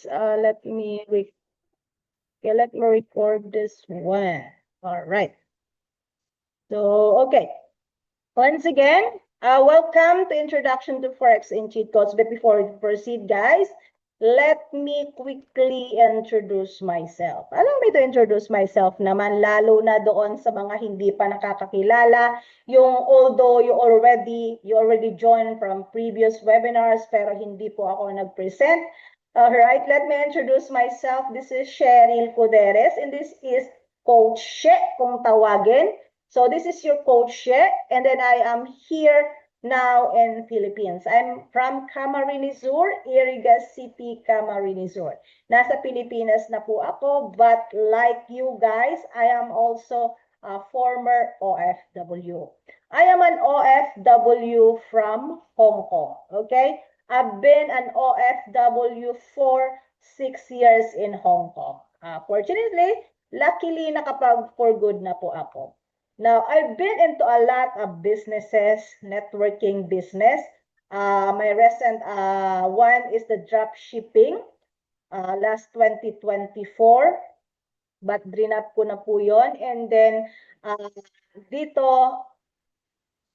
let me record this one. All right. So, okay. Once again, welcome to Introduction to Forex and Cheat Codes. But before we proceed, guys, let me quickly introduce myself. Allow me to introduce myself naman, lalo na doon sa mga hindi pa nakakakilala. Although you already joined from previous webinars, pero hindi po ako nag-present. Alright, let me introduce myself. This is Cheryl Cuderes, and this is Coach She, kung tawagin. So this is your Coach She, and then I am here now in Philippines. I'm from Camarines Sur, Iriga City, Camarines Sur. Nasa Pilipinas na po ako, but like you guys, I am also a former OFW. I am an OFW from Hong Kong, okay? I've been an OFW for 6 years in Hong Kong. Fortunately, luckily, nakapag for good na po ako. Now, I've been into a lot of businesses, networking business. My recent one is the drop shipping last 2024. But drinap ko na po yun. And then, dito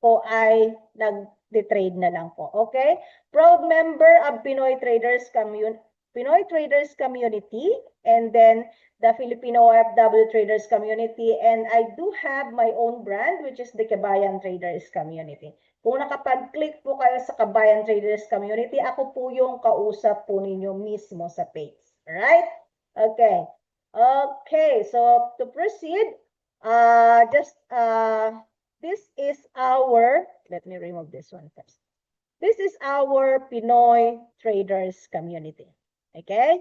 po ay nag-trade na lang po. Okay? Proud member of Pinoy Traders Community, and then the Filipino OFW Traders Community, and I do have my own brand, which is the Kabayan Traders Community. Kung nakapag-click po kayo sa Kabayan Traders Community, ako po yung kausap po ninyo mismo sa page. Alright? Okay. Okay, so to proceed, this is our, let me remove this one first. This is our Pinoy Traders Community. Okay?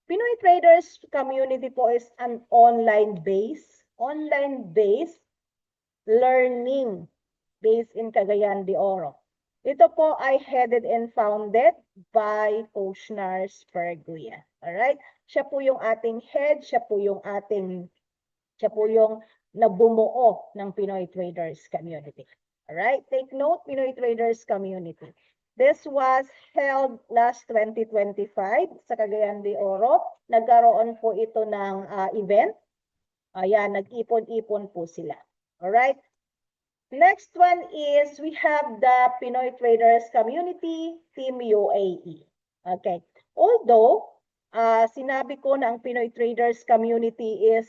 Pinoy Traders Community po is an online-based learning based in Cagayan de Oro. Ito po ay headed and founded by Coach Nars Perguia. Alright? Siya po yung ating head, siya po yung nabumuo ng Pinoy Traders Community. Alright? Take note, Pinoy Traders Community. This was held last 2025 sa Cagayan de Oro. Nagkaroon po ito ng event. Ayan, nag-ipon-ipon po sila. Alright? Next one is we have the Pinoy Traders Community Team UAE. Okay. Although, sinabi ko na ang Pinoy Traders Community is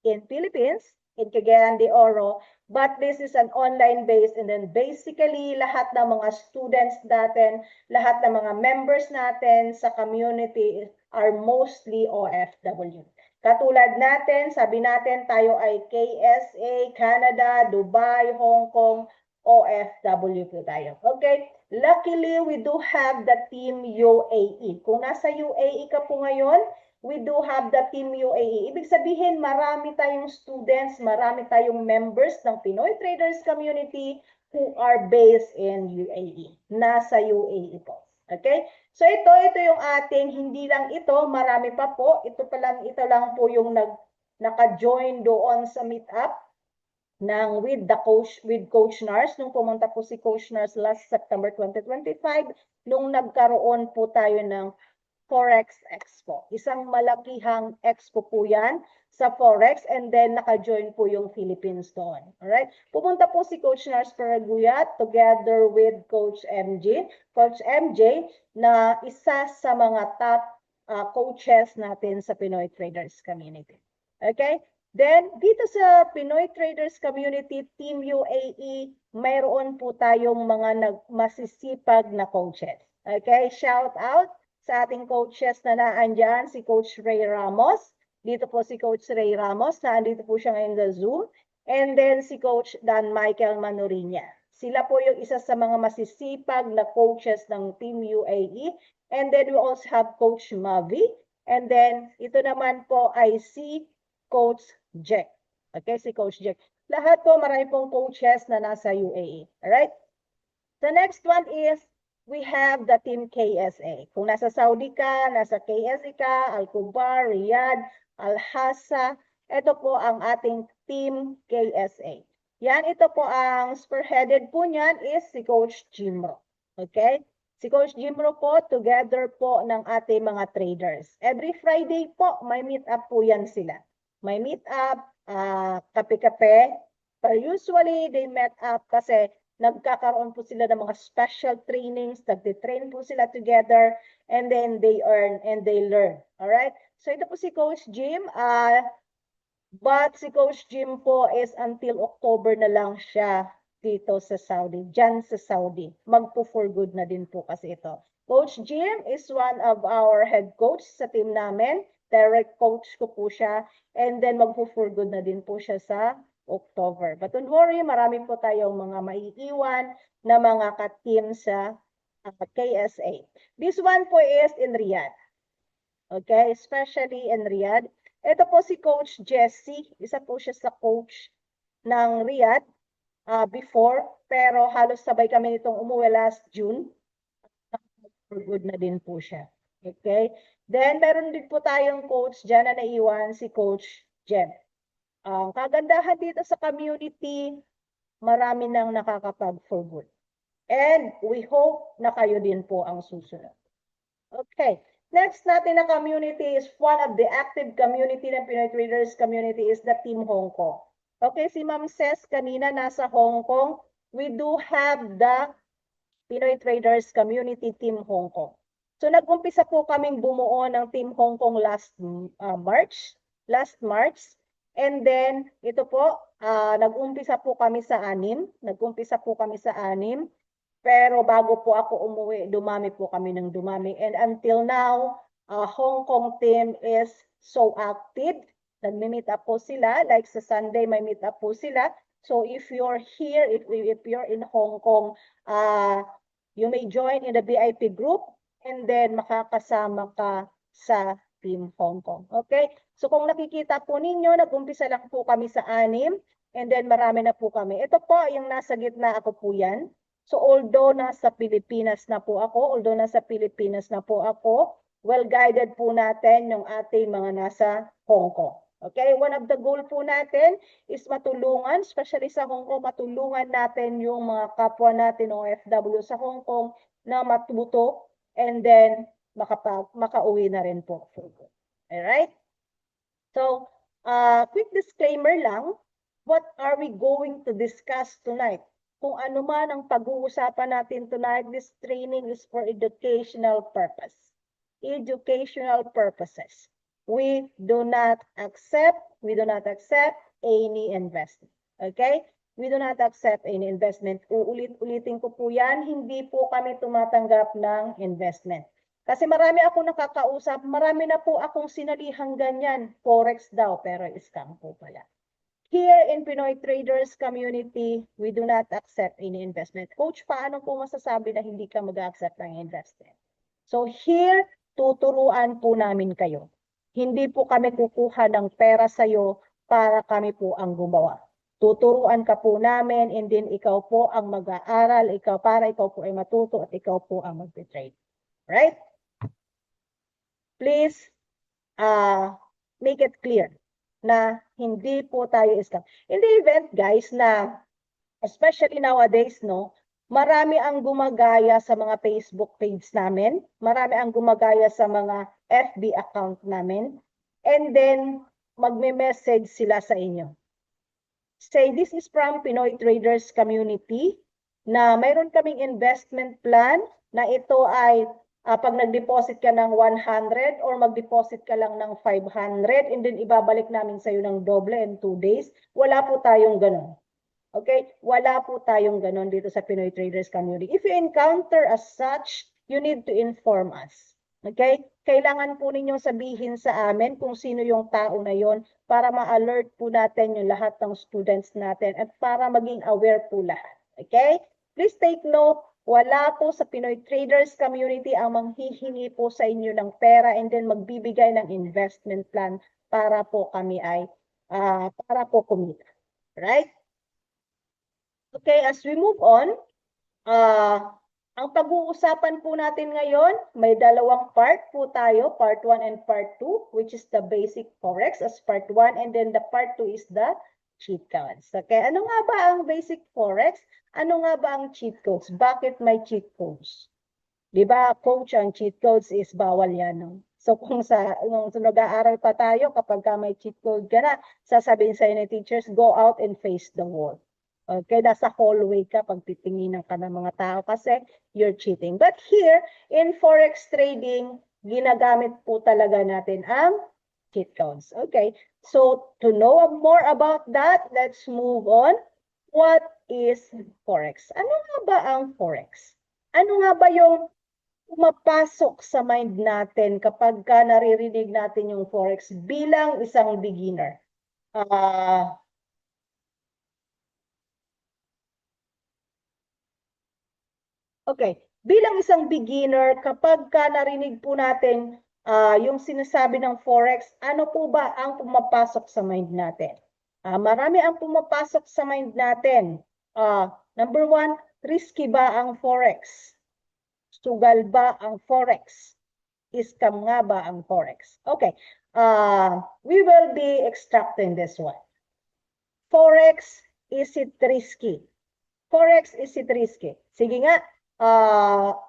in Philippines, in Cagayan de Oro, but this is an online base, and then basically lahat ng mga students natin, lahat ng mga members natin sa community are mostly OFW. Katulad natin, sabi natin tayo ay KSA, Canada, Dubai, Hong Kong, OFW po tayo. Okay? Luckily, we do have the Team UAE. Kung nasa UAE ka po ngayon, we do have the Team UAE. Ibig sabihin, marami tayong students, marami tayong members ng Pinoy Traders Community who are based in UAE. Nasa UAE po. Okay? So ito yung ating, hindi lang ito, marami pa po. Ito lang po yung naka-join doon sa meetup ng with Coach Nars nung pumunta po si Coach Nars last September 2025 nung nagkaroon po tayo ng Forex Expo. Isang malakihang expo po yan sa Forex, and then naka-join po yung Philippines doon. Alright? Pumunta po si Coach Nars Perguia together with Coach MJ. Coach MJ na isa sa mga top coaches natin sa Pinoy Traders Community. Okay? Then, dito sa Pinoy Traders Community Team UAE, mayroon po tayong mga masisipag na coaches. Okay? Shout out sa ating coaches na naandyan, si Coach Ray Ramos. Dito po si Coach Ray Ramos, naandito po siya ngayon sa Zoom. And then si Coach Dan Michael Manurinya. Sila po yung isa sa mga masisipag na coaches ng Team UAE. And then we also have Coach Mavi. And then ito naman po ay si Coach Jack. Okay, si Coach Jack. Lahat po, marami pong coaches na nasa UAE. Alright? The next one is we have the Team KSA. Kung nasa Saudi ka, nasa KSA ka, Al-Kubar, Riyadh, Al-Hasa, ito po ang ating Team KSA. Yan, ito po ang spearheaded po niyan is si Coach Jimro. Okay? Si Coach Jimro po, together po ng ating mga traders. Every Friday po, may meet up po yan sila. May meet up, kape-kape. But usually, they met up kasi nagkakaroon po sila ng mga special trainings, nagtitrain po sila together, and then they earn and they learn. Alright? So ito po si Coach Jim. But si Coach Jim po is until October na lang siya dito sa Saudi, dyan sa Saudi. Magpo-for good na din po kasi ito. Coach Jim is one of our head coach sa team namin. Direct coach ko po siya. And then magpo-for good na din po siya sa October. But don't worry, marami po tayong mga maiiwan na mga ka-team sa KSA. This one po is in Riyadh. Okay, especially in Riyadh. Ito po si Coach Jesse. Isa po siya sa coach ng Riyadh before. Pero halos sabay kami nitong umuwi last June. For good na din po siya. Okay? Then, meron din po tayong coach dyan na naiwan, si Coach Jem. Ang kagandahan dito sa community, marami nang nakakapag-for good. And we hope na kayo din po ang susunod. Okay. Next natin na community is one of the active community ng Pinoy Traders community is the Team Hong Kong. Okay, si Ma'am Ses kanina nasa Hong Kong. We do have the Pinoy Traders community Team Hong Kong. So nag-umpisa po kaming bumuo ng Team Hong Kong last March. And then ito po, nag-umpisa po kami sa 6. Pero bago po ako umuwi, dumami po kami ng dumami. And until now, Hong Kong team is so active. Nagmi-meet up po sila. Like sa Sunday, may meet up po sila. So if you're here, if you're in Hong Kong, you may join in the VIP group and then makakasama ka sa Team Hong Kong. Okay? So kung nakikita po ninyo, nag-umpisa lang po kami sa 6 and then marami na po kami. Ito po, yung nasa gitna ako po yan. So although nasa Pilipinas na po ako, well-guided po natin yung ating mga nasa Hong Kong. Okay, one of the goal po natin is matulungan, especially sa Hong Kong, matulungan natin yung mga kapwa natin OFW sa Hong Kong na matuto and then makauwi na rin po. Alright? So, quick disclaimer lang, what are we going to discuss tonight? Kung ano man ang pag-uusapan natin tonight, this training is for educational purpose. Educational purposes. We do not accept any investment. Okay? We do not accept any investment. Uulit-ulitin ko po yan, hindi po kami tumatanggap ng investment. Kasi marami akong nakakausap, marami na po akong sinalihang ganyan. Forex daw, pero scam po pala. Here in Pinoy Traders community, we do not accept any investment. Coach, paano po masasabi na hindi ka mag-accept ng investment? So here, tuturuan po namin kayo. Hindi po kami kukuha ng pera sa'yo para kami po ang gumawa. Tuturuan ka po namin and then ikaw po ang mag-aaral, para ikaw po ay matuto at ikaw po ang mag-trade. Right? Please make it clear na hindi po tayo scam. In the event, guys, na especially nowadays, no, marami ang gumagaya sa mga Facebook page namin, marami ang gumagaya sa mga FB account namin, and then magme-message sila sa inyo. Say, this is from Pinoy Traders community na mayroon kaming investment plan na ito ay pag nag-deposit ka ng 100 or mag-deposit ka lang ng 500 and then ibabalik namin sa'yo ng doble in 2 days, wala po tayong ganun. Okay? Wala po tayong ganun dito sa Pinoy Traders community. If you encounter as such, you need to inform us. Okay? Kailangan po ninyong sabihin sa amin kung sino yung tao na yon para ma-alert po natin yung lahat ng students natin at para maging aware po lahat. Okay? Please take note, wala po sa Pinoy Traders community ang manghihingi po sa inyo ng pera and then magbibigay ng investment plan para po kami ay, para po kumita. Right? Okay, as we move on, ang pag-uusapan po natin ngayon, may dalawang part po tayo, part 1 and part 2, which is the basic forex as part 1 and then the part 2 is the cheat codes. Okay, ano nga ba ang basic forex? Ano nga ba ang cheat codes? Bakit may cheat codes? Di ba, coach, ang cheat codes is bawal yan, no? So kung nung nag-aaral pa tayo, kapag ka may cheat code ka na, sasabihin sa'yo ng teachers, go out and face the wall. Okay, nasa hallway ka pag titinginan ka ng mga tao kasi you're cheating. But here, in forex trading, ginagamit po talaga natin ang cheat codes. Okay, so to know more about that, let's move on. What is forex? Ano nga ba ang forex? Ano nga ba yung pumapasok sa mind natin kapag ka naririnig natin yung forex bilang isang beginner? Okay, bilang isang beginner, kapag ka narinig po natin yung sinasabi ng forex, ano po ba ang pumapasok sa mind natin? Marami ang pumapasok sa mind natin. Number one, risky ba ang forex? Sugal ba ang forex? Scam nga ba ang forex? Okay, we will be extracting this one. Forex, is it risky? Forex, is it risky? Sige nga,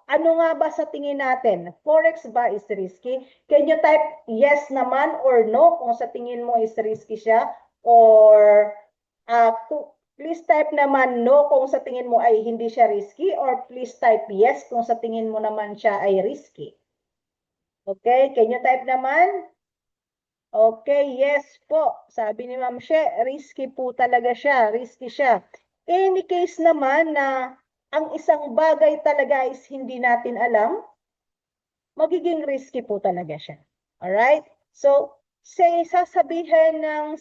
ano nga ba sa tingin natin? Forex ba is risky? Can you type yes naman or no kung sa tingin mo is risky siya? Or please type naman no kung sa tingin mo ay hindi siya risky, or please type yes kung sa tingin mo naman siya ay risky. Okay, can you type naman? Okay, yes po. Sabi ni Ma'am She, risky po talaga siya. Risky siya. Any case naman na ang isang bagay talaga is hindi natin alam, magiging risky po talaga siya. Alright? So, say, sasabihin ng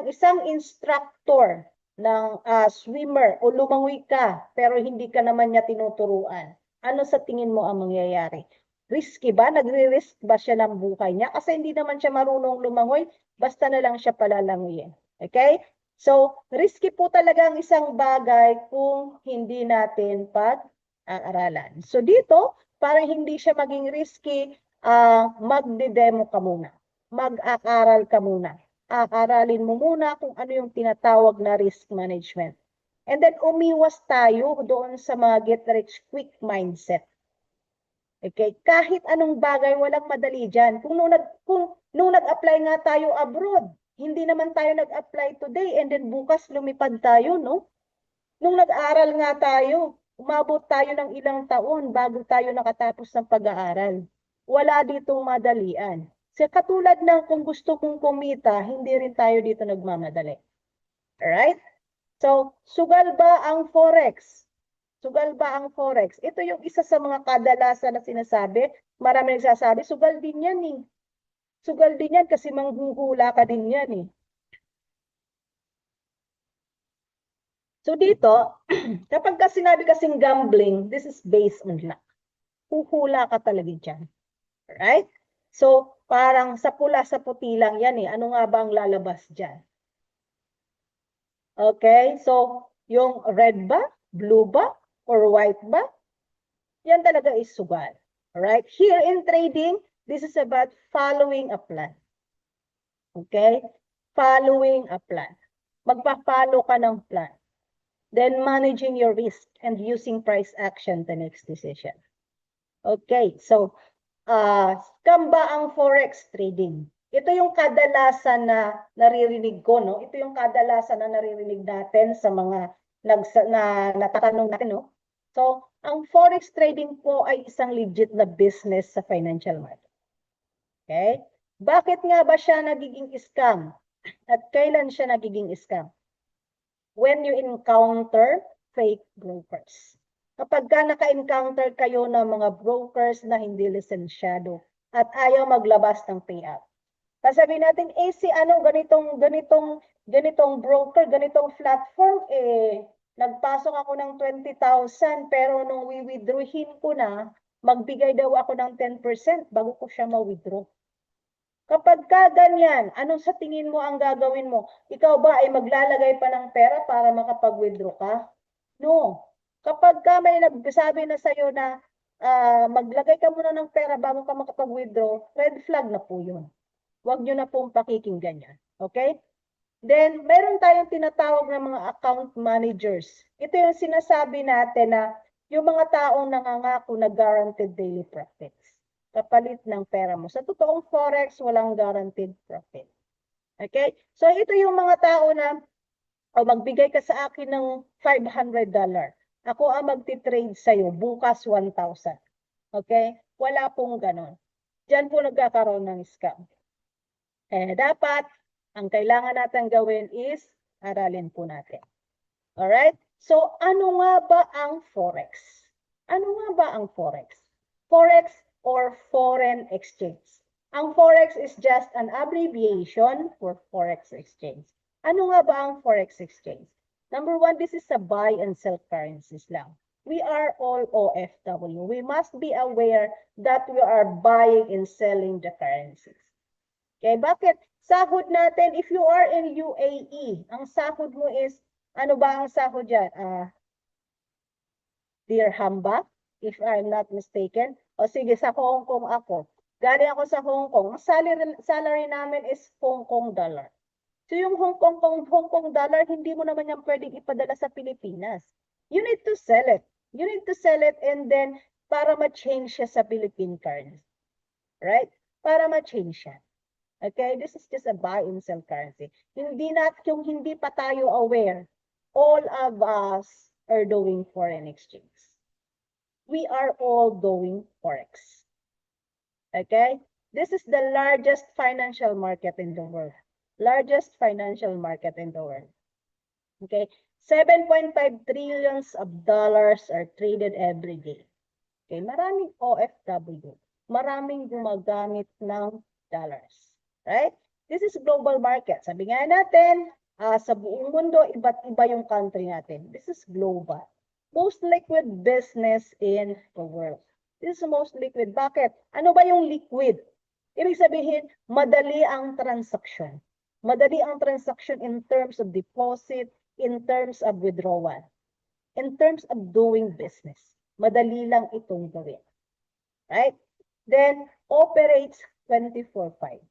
isang instructor ng swimmer o lumangoy ka pero hindi ka naman niya tinuturuan. Ano sa tingin mo ang mangyayari? Risky ba? Nagre-risk ba siya ng buhay niya? Kasi hindi naman siya marunong lumangoy, basta na lang siya palalanguyin. Okay? So, risky po talaga ang isang bagay kung hindi natin pag-aaralan. So, dito, para hindi siya maging risky, magde-demo ka muna. Mag-aaral ka muna. Aaralin mo muna kung ano yung tinatawag na risk management. And then umiwas tayo doon sa mga get-rich-quick mindset. Okay? Kahit anong bagay, walang madali dyan. Kung nung nag-apply nga tayo abroad, hindi naman tayo nag-apply today and then bukas lumipad tayo, no? Nung nag-aral nga tayo, umabot tayo ng ilang taon bago tayo nakatapos ng pag-aaral. Wala ditong madalian. Kasi katulad ng kung gusto kong kumita, hindi rin tayo dito nagmamadali. Alright? So, sugal ba ang forex? Sugal ba ang forex? Ito yung isa sa mga kadalasan na sinasabi. Marami nagsasabi, sugal din yan eh. Sugal din yan kasi manghuhula ka din yan eh. So dito, kapag ka sinabi kasing gambling, this is based on luck. Huhula ka talaga dyan. Alright? So, parang sa pula sa puti lang yan eh. Ano nga ba ang lalabas dyan? Okay? So, yung red ba? Blue ba? Or white ba? Yan talaga is sugal. Alright? Here in trading, this is about following a plan. Okay? Following a plan. Magpa-follow ka ng plan. Then managing your risk and using price action the next decision. Okay, so scam ba ang forex trading? Ito yung kadalasan na naririnig ko, no? Ito yung kadalasan na naririnig natin sa mga natatanong natin, no? So, ang forex trading po ay isang legit na business sa financial market. Okay? Bakit nga ba siya nagiging scam? At kailan siya nagiging scam? When you encounter fake brokers. Kapag ka naka-encounter kayo ng mga brokers na hindi lisensyado at ayaw maglabas ng payout. Sasabihin natin, si ganitong broker, ganitong platform, nagpasok ako ng 20,000 pero nung withdrawin ko na, magbigay daw ako ng 10% bago ko siya ma-withdraw. Kapag ka ganyan, anong sa tingin mo ang gagawin mo? Ikaw ba ay maglalagay pa ng pera para makapag-withdraw ka? No. Kapag ka may nagsabi na sa'yo na maglagay ka muna ng pera bago ka makapag-withdraw, red flag na po yun. Huwag nyo na pong pakikinggan yan. Okay? Then, meron tayong tinatawag na mga account managers. Ito yung sinasabi natin na yung mga taong nangangako na guaranteed daily profits. Kapalit ng pera mo. Sa totoong forex, walang guaranteed profit. Okay? So, ito yung mga tao na o magbigay ka sa akin ng $500. Ako ang magti-trade sa'yo, bukas 1,000. Okay? Wala pong ganon. Diyan po nagkakaroon ng scam. Dapat, ang kailangan natin gawin is, aralin po natin. Alright? So, ano nga ba ang Forex? Ano nga ba ang Forex? Forex or foreign exchange. Ang Forex is just an abbreviation for Forex exchange. Ano nga ba ang Forex exchange? Number one, this is a buy and sell currencies lang. We are all OFW. We must be aware that we are buying and selling the currencies. Okay, bakit? Sahod natin, if you are in UAE, ang sahod mo is, ano ba ang sahod dyan? Dirham ba? If I'm not mistaken. O sige, sa Hong Kong ako. Galing ako sa Hong Kong. Salary namin is Hong Kong dollar. So yung Hong Kong dollar, hindi mo naman yan pwedeng ipadala sa Pilipinas. You need to sell it. You need to sell it and then para ma-change siya sa Philippine currency. Right? Para ma-change siya. Okay, this is just a buy and sell currency. Yung hindi pa tayo aware, all of us are doing foreign exchange. We are all doing Forex. Okay, this is the largest financial market in the world. Largest financial market in the world. Okay, 7.5 trillions of dollars are traded every day. Okay, maraming OFW, maraming gumagamit ng dollars. Right? This is global market. Sabi nga natin, sa buong mundo, iba't iba yung country natin. This is global. Most liquid business in the world. This is most liquid. Bakit? Ano ba yung liquid? Ibig sabihin, madali ang transaction. Madali ang transaction in terms of deposit, in terms of withdrawal, in terms of doing business. Madali lang itong gawin. Right? Then, operates 24/5.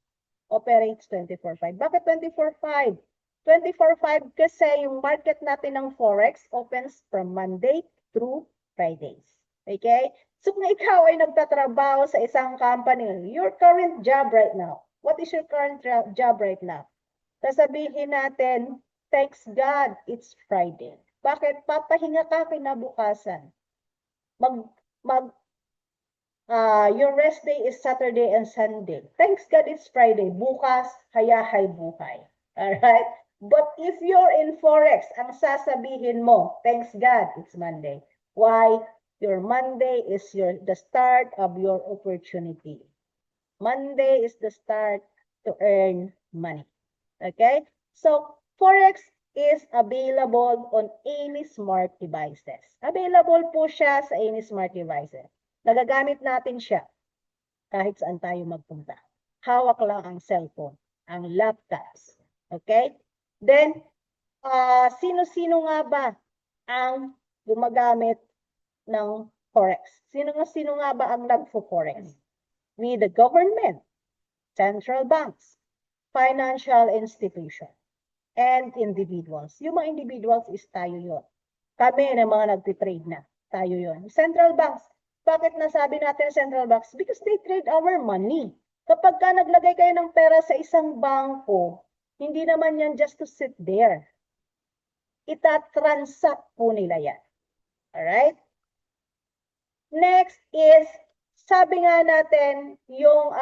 Operates 24/5. Bakit 24/5? 24/5 kasi yung market natin ng Forex opens from Monday through Fridays. Okay? So kung ikaw ay nagtatrabaho sa isang company, your current job right now, what is your current job right now? Sasabihin natin, thanks God, it's Friday. Bakit? Papahinga ka kinabukasan. Your rest day is Saturday and Sunday. Thanks God it's Friday. Bukas, hayahay buhay. Alright? But if you're in Forex, ang sasabihin mo, thanks God it's Monday. Why? Your Monday is the start of your opportunity. Monday is the start to earn money. Okay? So, Forex is available on any smart devices. Available po siya sa any smart devices. Nagagamit natin siya kahit saan tayo magpunta. Hawak lang ang cellphone, ang laptops. Okay? Then, sino-sino nga ba ang gumagamit ng Forex? Sino nga ba ang nagfo-Forex? We, the government, central banks, financial institution, and individuals. Yung mga individuals is tayo yun. Kami na mga nagtitrade na. Tayo yun. Central banks. Bakit nasabi natin central banks? Because they trade our money. Kapag ka naglagay kayo ng pera sa isang bangko, hindi naman yan just to sit there. Ita-transact po nila yan. Alright? Next is, sabi nga natin, yung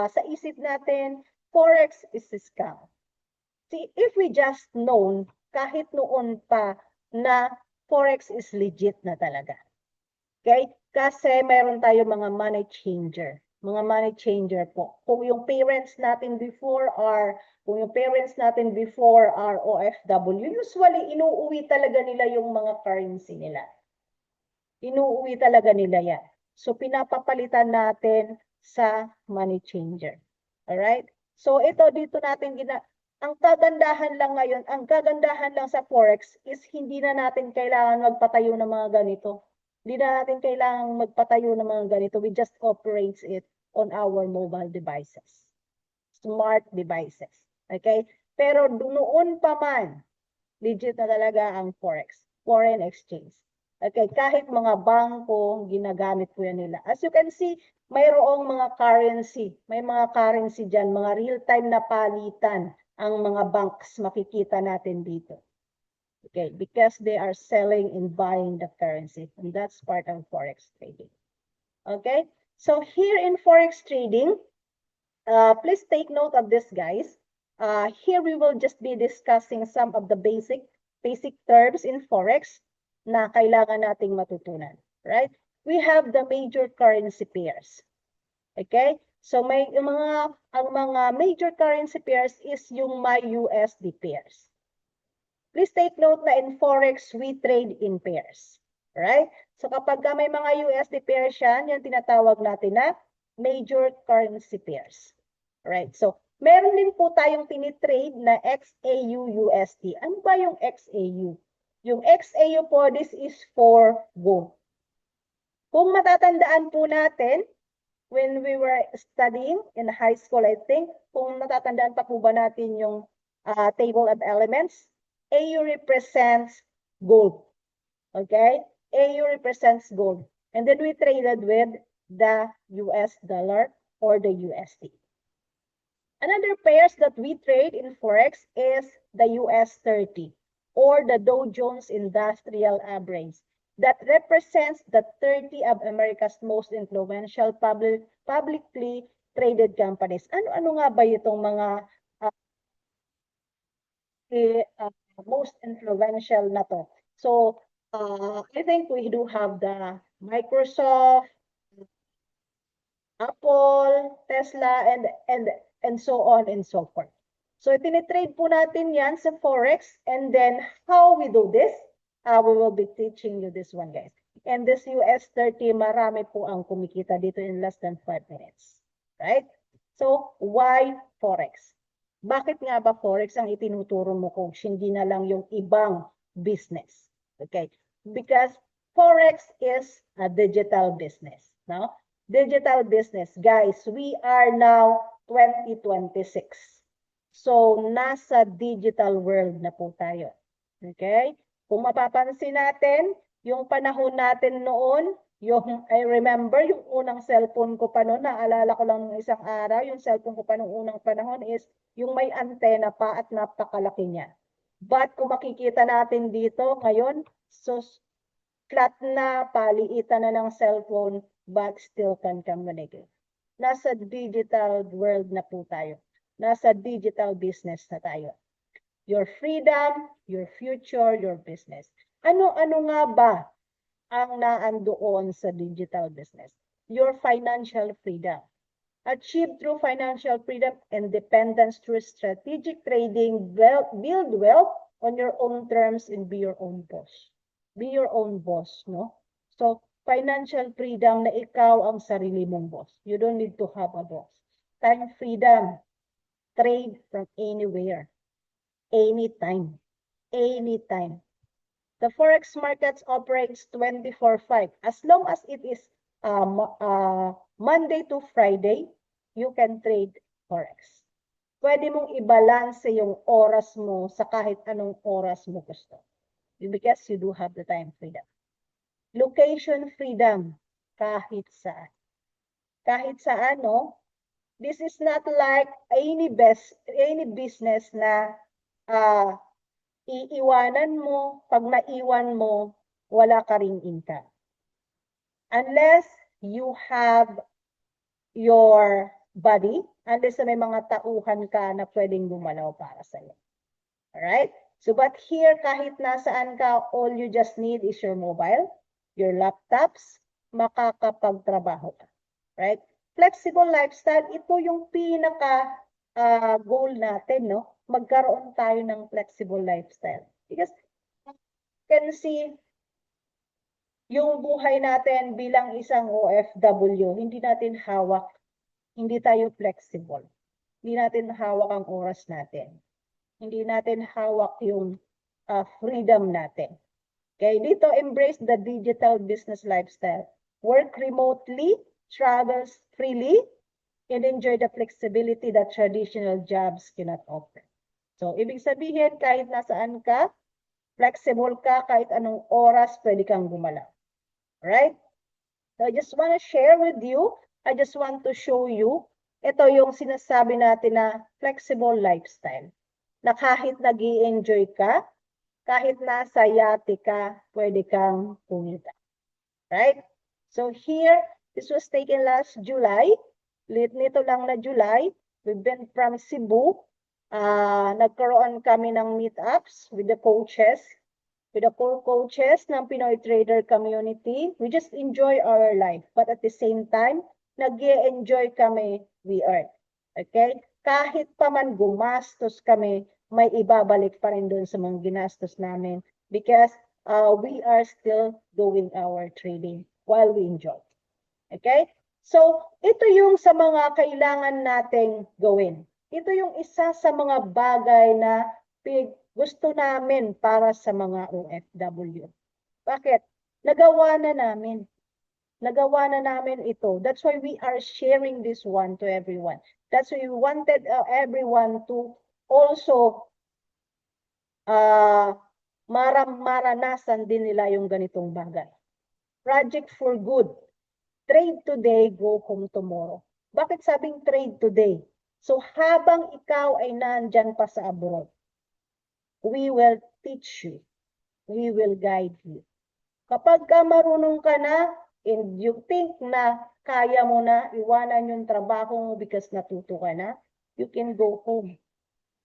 sa isip natin, Forex is a scam. See, if we just known, kahit noon pa, na Forex is legit na talaga. Okay? Kasi mayroon tayo mga money changer. Mga money changer po. Kung yung parents natin before are OFW, usually inuuwi talaga nila yung mga currency nila. Inuuwi talaga nila yan. So pinapapalitan natin sa money changer. Alright? So ito dito natin ang kagandahan lang sa Forex is hindi na natin kailangan magpatayo ng mga ganito. Hindi na natin kailangan magpatayo ng mga ganito. We just operate it on our mobile devices. Smart devices. Okay? Pero noon pa man, legit na talaga ang Forex, foreign exchange. Okay, kahit mga bangko, ginagamit po yan nila. As you can see, mayroong mga currency. May mga currency dyan, mga real-time na palitan ang mga banks makikita natin dito. Okay, because they are selling and buying the currency. And that's part of Forex trading. Okay, so here in Forex trading, please take note of this, guys. Here we will just be discussing some of the basic terms in Forex na kailangan nating matutunan, right? We have the major currency pairs. Okay? So ang mga major currency pairs is yung MY-USD pairs. Please take note na in Forex we trade in pairs, right? So kapag may mga USD pairs yan tinatawag natin na major currency pairs. Right? So meron din po tayong tinitrade na XAU-USD. Ano ba yung XAU? Yung XAU po, this is for gold. Kung matatandaan po natin, when we were studying in high school, I think, kung natatandaan pa po ba natin yung table of elements, AU represents gold. Okay? AU represents gold. And then we traded with the US dollar or the USD. Another pairs that we trade in Forex is the US 30 or the Dow Jones Industrial Average. That represents the 30 of America's most influential publicly traded companies. Ano nga ba itong mga most influential na to? So, I think we do have the Microsoft, Apple, Tesla, and so on and so forth. So, tinitrade po natin yan sa Forex. And then, how we do this? We will be teaching you this one, guys. And this US 30, marami po ang kumikita dito in less than 5 minutes. Right? So, why Forex? Bakit nga ba Forex ang itinuturo mo kung hindi na lang yung ibang business? Okay? Because Forex is a digital business. No? Digital business. Guys, we are now 2026. So, nasa digital world na po tayo. Okay? Kung mapapansin natin, yung panahon natin noon, I remember yung unang cellphone ko pa noon, naalala ko lang ng isang araw, yung cellphone ko pa noong unang panahon is yung may antena pa at napakalaki niya. But kung makikita natin dito ngayon, so flat na, paliitan na ng cellphone, but still can communicate. Nasa digital world na po tayo. Nasa digital business na tayo. Your freedom, your future, your business. Ano nga ba ang naandoon sa digital business? Your financial freedom. Achieve through financial freedom, independence through strategic trading, build wealth on your own terms, and be your own boss. Be your own boss, no? So, financial freedom na ikaw ang sarili mong boss. You don't need to have a boss. Time freedom. Trade from anywhere. Anytime. Anytime. The Forex markets operates 24/5. As long as it is Monday to Friday, you can trade Forex. Pwede mong i-balance yung oras mo sa kahit anong oras mo gusto. Because you do have the time freedom. Location freedom. Kahit saan. Kahit saan, no? This is not like any business na iiwanan mo, pag naiwan mo, wala ka ring income. Unless you have your body, unless may mga tauhan ka na pwedeng gumalaw para sa'yo. Alright? So, but here, kahit nasaan ka, all you just need is your mobile, your laptops, makakapagtrabaho ka. Right? Flexible lifestyle, ito yung pinaka goal natin, no? Magkaroon tayo ng flexible lifestyle. Because you can see yung buhay natin bilang isang OFW, hindi natin hawak, hindi tayo flexible. Hindi natin hawak ang oras natin. Hindi natin hawak yung freedom natin. Okay, dito embrace the digital business lifestyle. Work remotely, travels freely, and enjoy the flexibility that traditional jobs cannot offer. So, ibig sabihin, kahit nasaan ka, flexible ka, kahit anong oras, pwede kang gumalaw. Right? So, I just want to share with you, I just want to show you, ito yung sinasabi natin na flexible lifestyle. Na kahit nag-i-enjoy ka, kahit nasa yate ka, pwede kang kumita. Right? So here, this was taken last July. Nito lang na July. We've been from Cebu. Nagkaroon kami ng meetups with the coaches, with the core coaches ng Pinoy Trader Community. We just enjoy our life. But at the same time, nag-enjoy kami, we earn. Okay? Kahit pa man gumastos kami, may ibabalik pa rin doon sa mga ginastos namin because we are still doing our trading while we enjoy. Okay? So, ito yung sa mga kailangan nating gawin. Ito yung isa sa mga bagay na gusto namin para sa mga OFW. Bakit? Nagawa na namin. Nagawa na namin ito. That's why we are sharing this one to everyone. That's why we wanted everyone to also maranasan din nila yung ganitong bagay. Project for good. Trade today, go home tomorrow. Bakit sabing trade today? So habang ikaw ay nandyan pa sa abroad, we will teach you. We will guide you. Kapag ka marunong ka na, and you think na kaya mo na iwanan yung trabaho mo because natuto ka na, you can go home.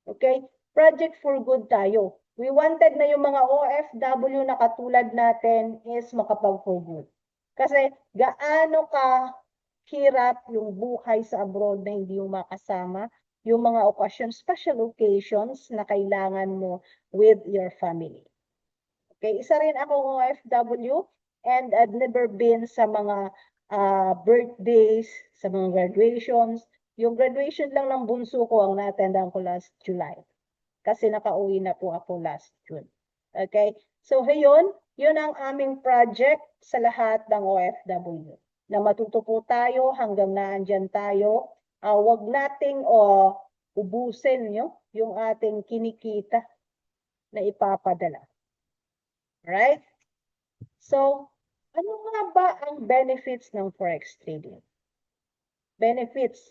Okay? Project for good tayo. We wanted na yung mga OFW na katulad natin is makapag-for good. Kasi gaano ka hirap yung buhay sa abroad na hindi mo makasama, yung mga occasions, special occasions na kailangan mo with your family. Okay, isa rin akong OFW and I've never been sa mga birthdays, sa mga graduations. Yung graduation lang ng bunso ko ang na-attendan ko last July. Kasi nakauwi na po ako last June. Okay? So, yun ang aming project sa lahat ng OFW. Na matuto po tayo hanggang naandyan tayo. Huwag nating ubusin yung ating kinikita na ipapadala. Right? So, ano nga ba ang benefits ng Forex trading? Benefits.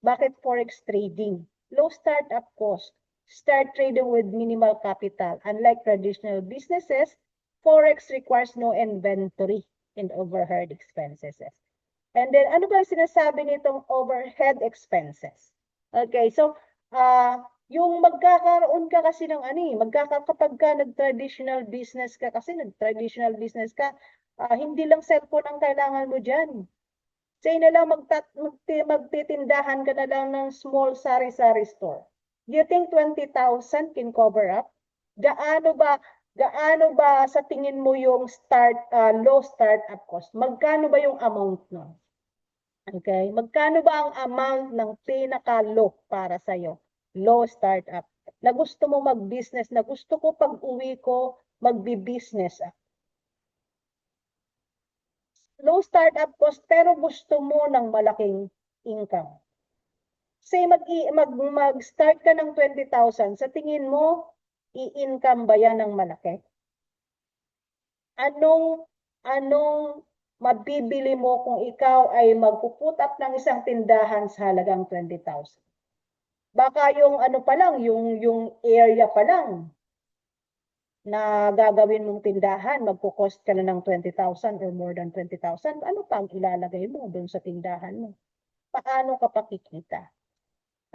Bakit Forex trading? Low startup cost. Start trading with minimal capital. Unlike traditional businesses, Forex requires no inventory and overhead expenses. And then, ano ba sinasabi nitong overhead expenses? Okay, so, yung magkakaroon ka kasi ng kapag ka nag-traditional business ka, hindi lang cellphone ang kailangan mo dyan. Say na lang magtitindahan ka na lang ng small sari-sari store. Do you think 20,000 can cover up? Gaano ba sa tingin mo yung low startup cost? Magkano ba yung amount nun? Okay? Magkano ba ang amount ng pinaka-low para sa'yo? Low startup. Na gusto mo mag-business, na gusto ko pag-uwi ko, magbi-business. Low startup cost, pero gusto mo ng malaking income. Say mag-start ka ng 20,000, sa tingin mo, i-income ba yan ng malaki? Anong mabibili mo kung ikaw ay magpuput up ng isang tindahan sa halagang 20,000? Baka yung yung area pa lang na gagawin mong tindahan, magkukost ka na ng 20,000 or more than 20,000. Ano pa ang ilalagay mo doon sa tindahan mo? Paano ka pakikita?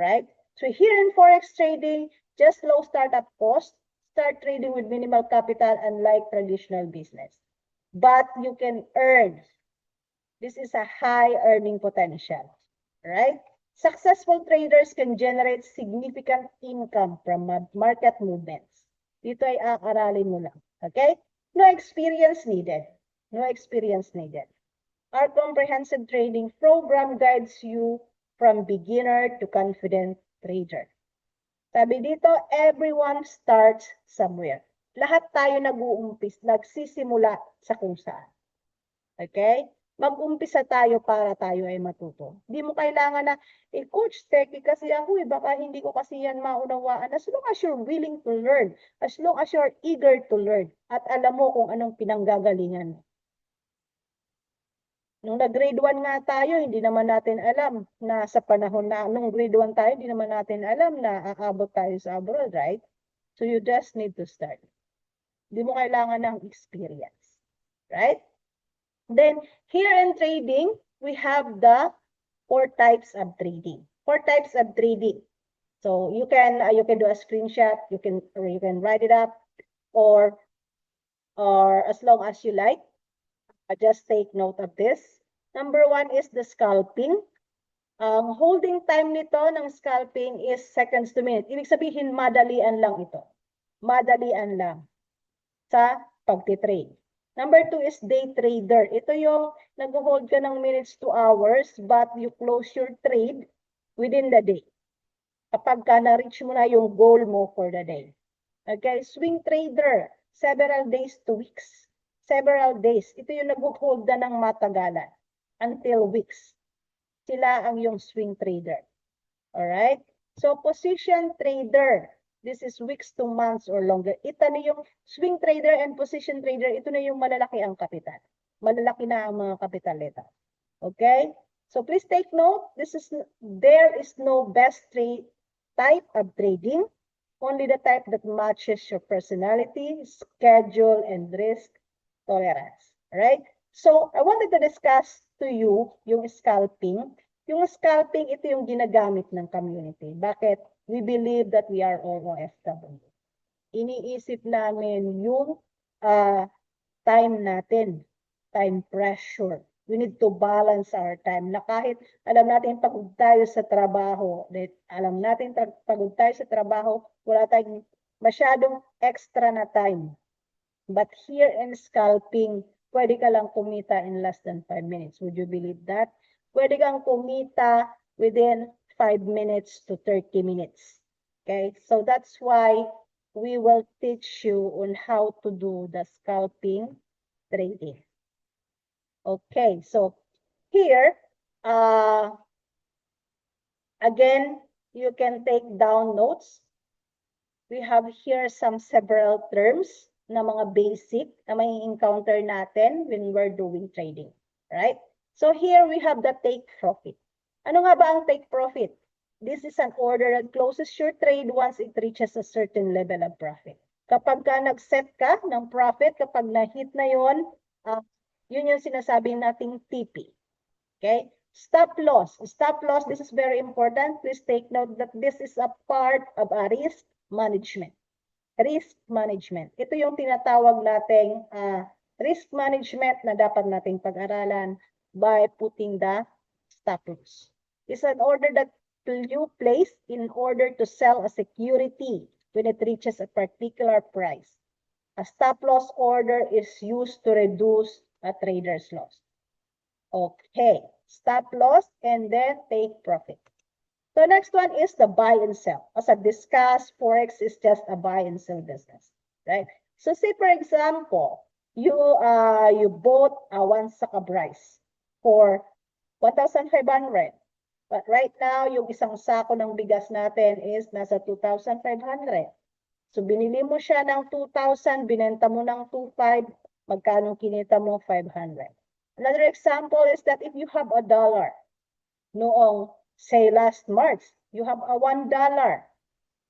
Right? So here in Forex trading, just low startup cost, start trading with minimal capital unlike traditional business. But you can earn. This is a high earning potential. Right? Successful traders can generate significant income from market movements. Dito ay aaralin mo lang. Okay? No experience needed. No experience needed. Our comprehensive trading program guides you from beginner to confident trader. Sabi dito, everyone starts somewhere. Lahat tayo nagsisimula sa kung saan. Okay? Mag-umpisa tayo para tayo ay matuto. Hindi mo kailangan na, coach, techie kasi ako, baka hindi ko kasi yan maunawaan. As long as you're willing to learn, as long as you're eager to learn, at alam mo kung anong pinanggagalingan mo. Nung nag-grade 1 nga tayo, hindi naman natin alam na sa panahon na, nung grade 1 tayo, hindi naman natin alam na aabot tayo sa abroad, right? So you just need to start. Hindi mo kailangan ng experience, right? Then, here in trading, we have the 4 types of trading. 4 types of trading. So you can do a screenshot, you can write it up, or as long as you like. Just take note of this. Number 1 is the scalping. Holding time nito ng scalping is seconds to minute. Ibig sabihin, madalian lang ito. Madalian lang sa pagtitrade. Number 2 is day trader. Ito yung nag-hold ka ng minutes to hours but you close your trade within the day. Kapag ka na-reach mo na yung goal mo for the day. Okay, swing trader, several days to weeks. Several days. Ito yung nag-hold na ng matagalan until weeks. Sila ang yung swing trader. Alright? So, position trader. This is weeks to months or longer. Ito na yung swing trader and position trader. Ito na yung malalaki ang kapital. Malalaki na ang mga kapital nito. Okay? So, please take note. There is no best type of trading. Only the type that matches your personality, schedule, and risk tolerance. Alright? So, I wanted to discuss to you yung scalping. Yung scalping, ito yung ginagamit ng community. Bakit? We believe that we are all OFW. Iniisip namin yung time natin, time pressure. We need to balance our time. Na kahit alam natin pagod tayo sa trabaho, wala tayong masyadong extra na time. But here in scalping, pwede ka lang kumita in less than 5 minutes. Would you believe that? Pwede kang kumita within 5 minutes to 30 minutes. Okay, so that's why we will teach you on how to do the scalping trading. Okay, so here, again, you can take down notes. We have here several terms na mga basic na may encounter natin when we're doing trading, right? So here we have the take profit. Ano nga ba ang take profit? This is an order that closes your trade once it reaches a certain level of profit. Kapag ka nag-set ka ng profit, kapag na-hit na yun, yun yung sinasabi nating TP. Okay? Stop loss. Stop loss, this is very important. Please take note that this is a part of a risk management. Risk management. Ito yung tinatawag nating risk management na dapat nating pag-aralan by putting the stop loss. It's an order that you place in order to sell a security when it reaches a particular price. A stop loss order is used to reduce a trader's loss. Okay, stop loss and then take profit. So next one is the buy and sell. As I discussed, Forex is just a buy and sell business, right? So say for example, you bought one sack of rice for 1,500. But right now, yung isang sako ng bigas natin is nasa 2,500. So binili mo siya ng 2,000, binenta mo ng 2,500, magkano kinita mo? 500. Another example is that if you have $1 noong, say last March, you have a $1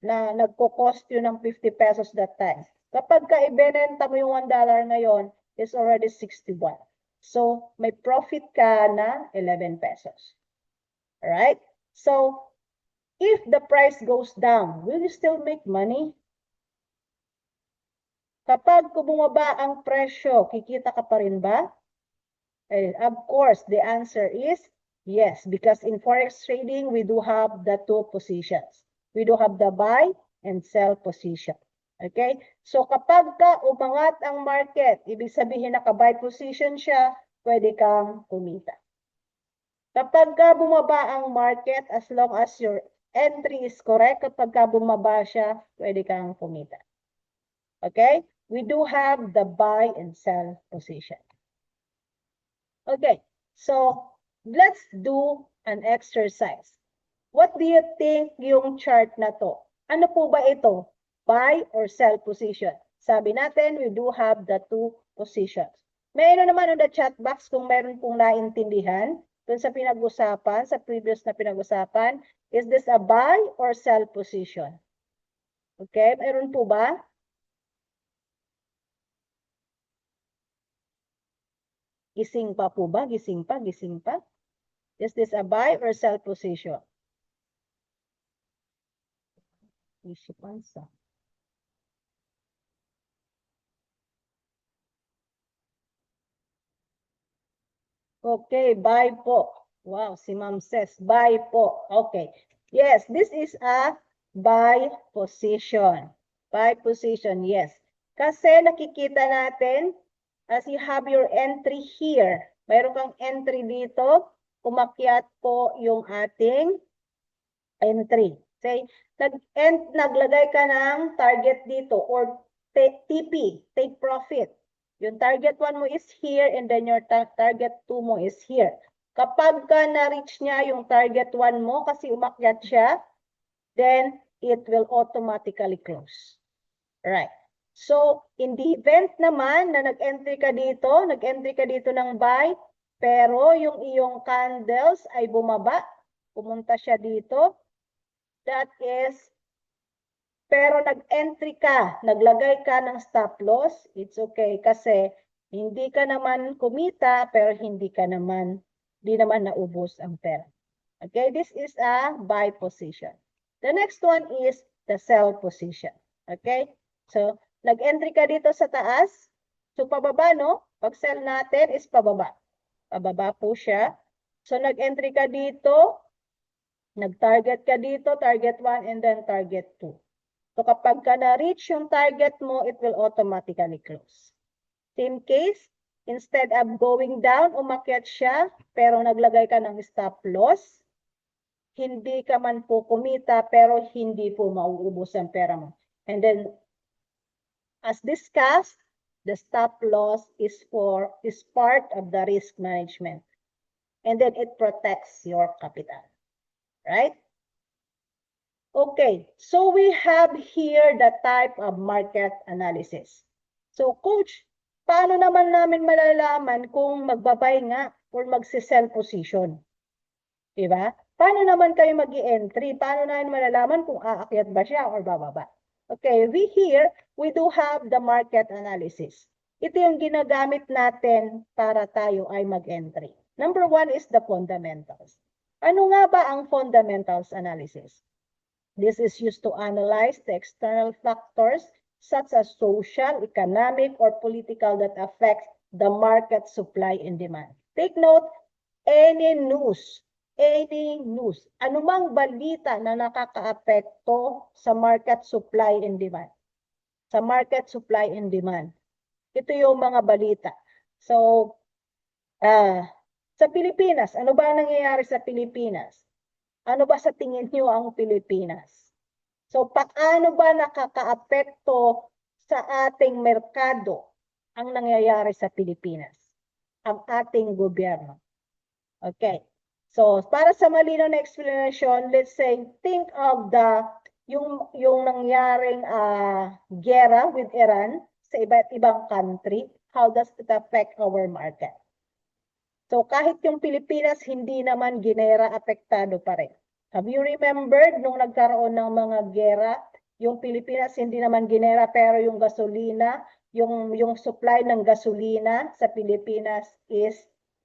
na nagko-cost you ng 50 pesos that time. Kapag ka-ibenta mo yung $1 ngayon, is already 61. So may profit ka na 11 pesos. Alright? So if the price goes down, will you still make money? Kapag bumaba ang presyo, kikita ka pa rin ba? Of course, the answer is yes, because in Forex trading, we do have the two positions. We do have the buy and sell position. Okay? So kapag ka umangat ang market, ibig sabihin naka-buy position siya, pwede kang kumita. Kapag ka bumaba ang market, as long as your entry is correct, kapag ka bumaba siya, pwede kang kumita. Okay? We do have the buy and sell position. Okay. So, let's do an exercise. What do you think yung chart na to? Ano po ba ito? Buy or sell position? Sabi natin, we do have the two positions. May ano naman on the chat box kung meron pong naintindihan dun sa pinag-usapan, sa previous na pinag-usapan. Is this a buy or sell position? Okay, meron po ba? Gising pa po ba? Gising pa? Gising pa? Is this a buy or sell position? Isipansa. Okay, buy po. Wow, si Ma'am says, buy po. Okay. Yes, this is a buy position. Buy position, yes. Kasi nakikita natin, as you have your entry here, mayroon kang entry dito, umakyat po yung ating entry. Say, naglagay ka ng target dito or TP, take profit. Yung target 1 mo is here and then your target 2 mo is here. Kapag ka na-reach niya yung target 1 mo kasi umakyat siya, then it will automatically close. Right. So, in the event naman na nag-entry ka dito ng buy, pero yung iyong candles ay bumaba, pumunta siya dito, that is, pero nag-entry ka, naglagay ka ng stop loss, it's okay kasi hindi ka naman kumita pero hindi naman naubos ang pera. Okay, this is a buy position. The next one is the sell position. Okay, so nag-entry ka dito sa taas, so pababa, no? Pag sell natin is pababa. Pababa po siya. So nag-entry ka dito, nag-target ka dito, target 1 and then target 2. So kapag ka na-reach yung target mo, it will automatically close. Same case, instead of going down, umakyat siya, pero naglagay ka ng stop loss, hindi ka man po kumita, pero hindi po mauubos ang pera mo. And then, as discussed, the stop loss is part of the risk management. And then it protects your capital. Right? Okay, so we have here the type of market analysis. So coach, paano naman namin malalaman kung magbabay nga or magsisell position? Diba? Paano naman kayo mag-i-entry? Paano namin malalaman kung aakyat ba siya or bababa? Okay, we do have the market analysis. Ito yung ginagamit natin para tayo ay mag-entry. Number 1 is the fundamentals. Ano nga ba ang fundamentals analysis? This is used to analyze the external factors such as social, economic, or political that affect the market supply and demand. Take note, any news, anumang balita na nakakaapekto sa market supply and demand. Sa market supply and demand. Ito yung mga balita. So, sa Pilipinas, ano ba ang nangyayari sa Pilipinas? Ano ba sa tingin niyo ang Pilipinas? So, paano ba nakakaapekto sa ating merkado ang nangyayari sa Pilipinas? Ang ating gobyerno. Okay. So, para sa malinaw na explanation, let's say, think of yung nangyaring gera with Iran sa iba't ibang country. How does it affect our market? So kahit yung Pilipinas, hindi naman ginera, apektado pa rin. Have you remembered nung nagkaroon ng mga gera, yung Pilipinas hindi naman ginera pero yung gasolina, yung supply ng gasolina sa Pilipinas is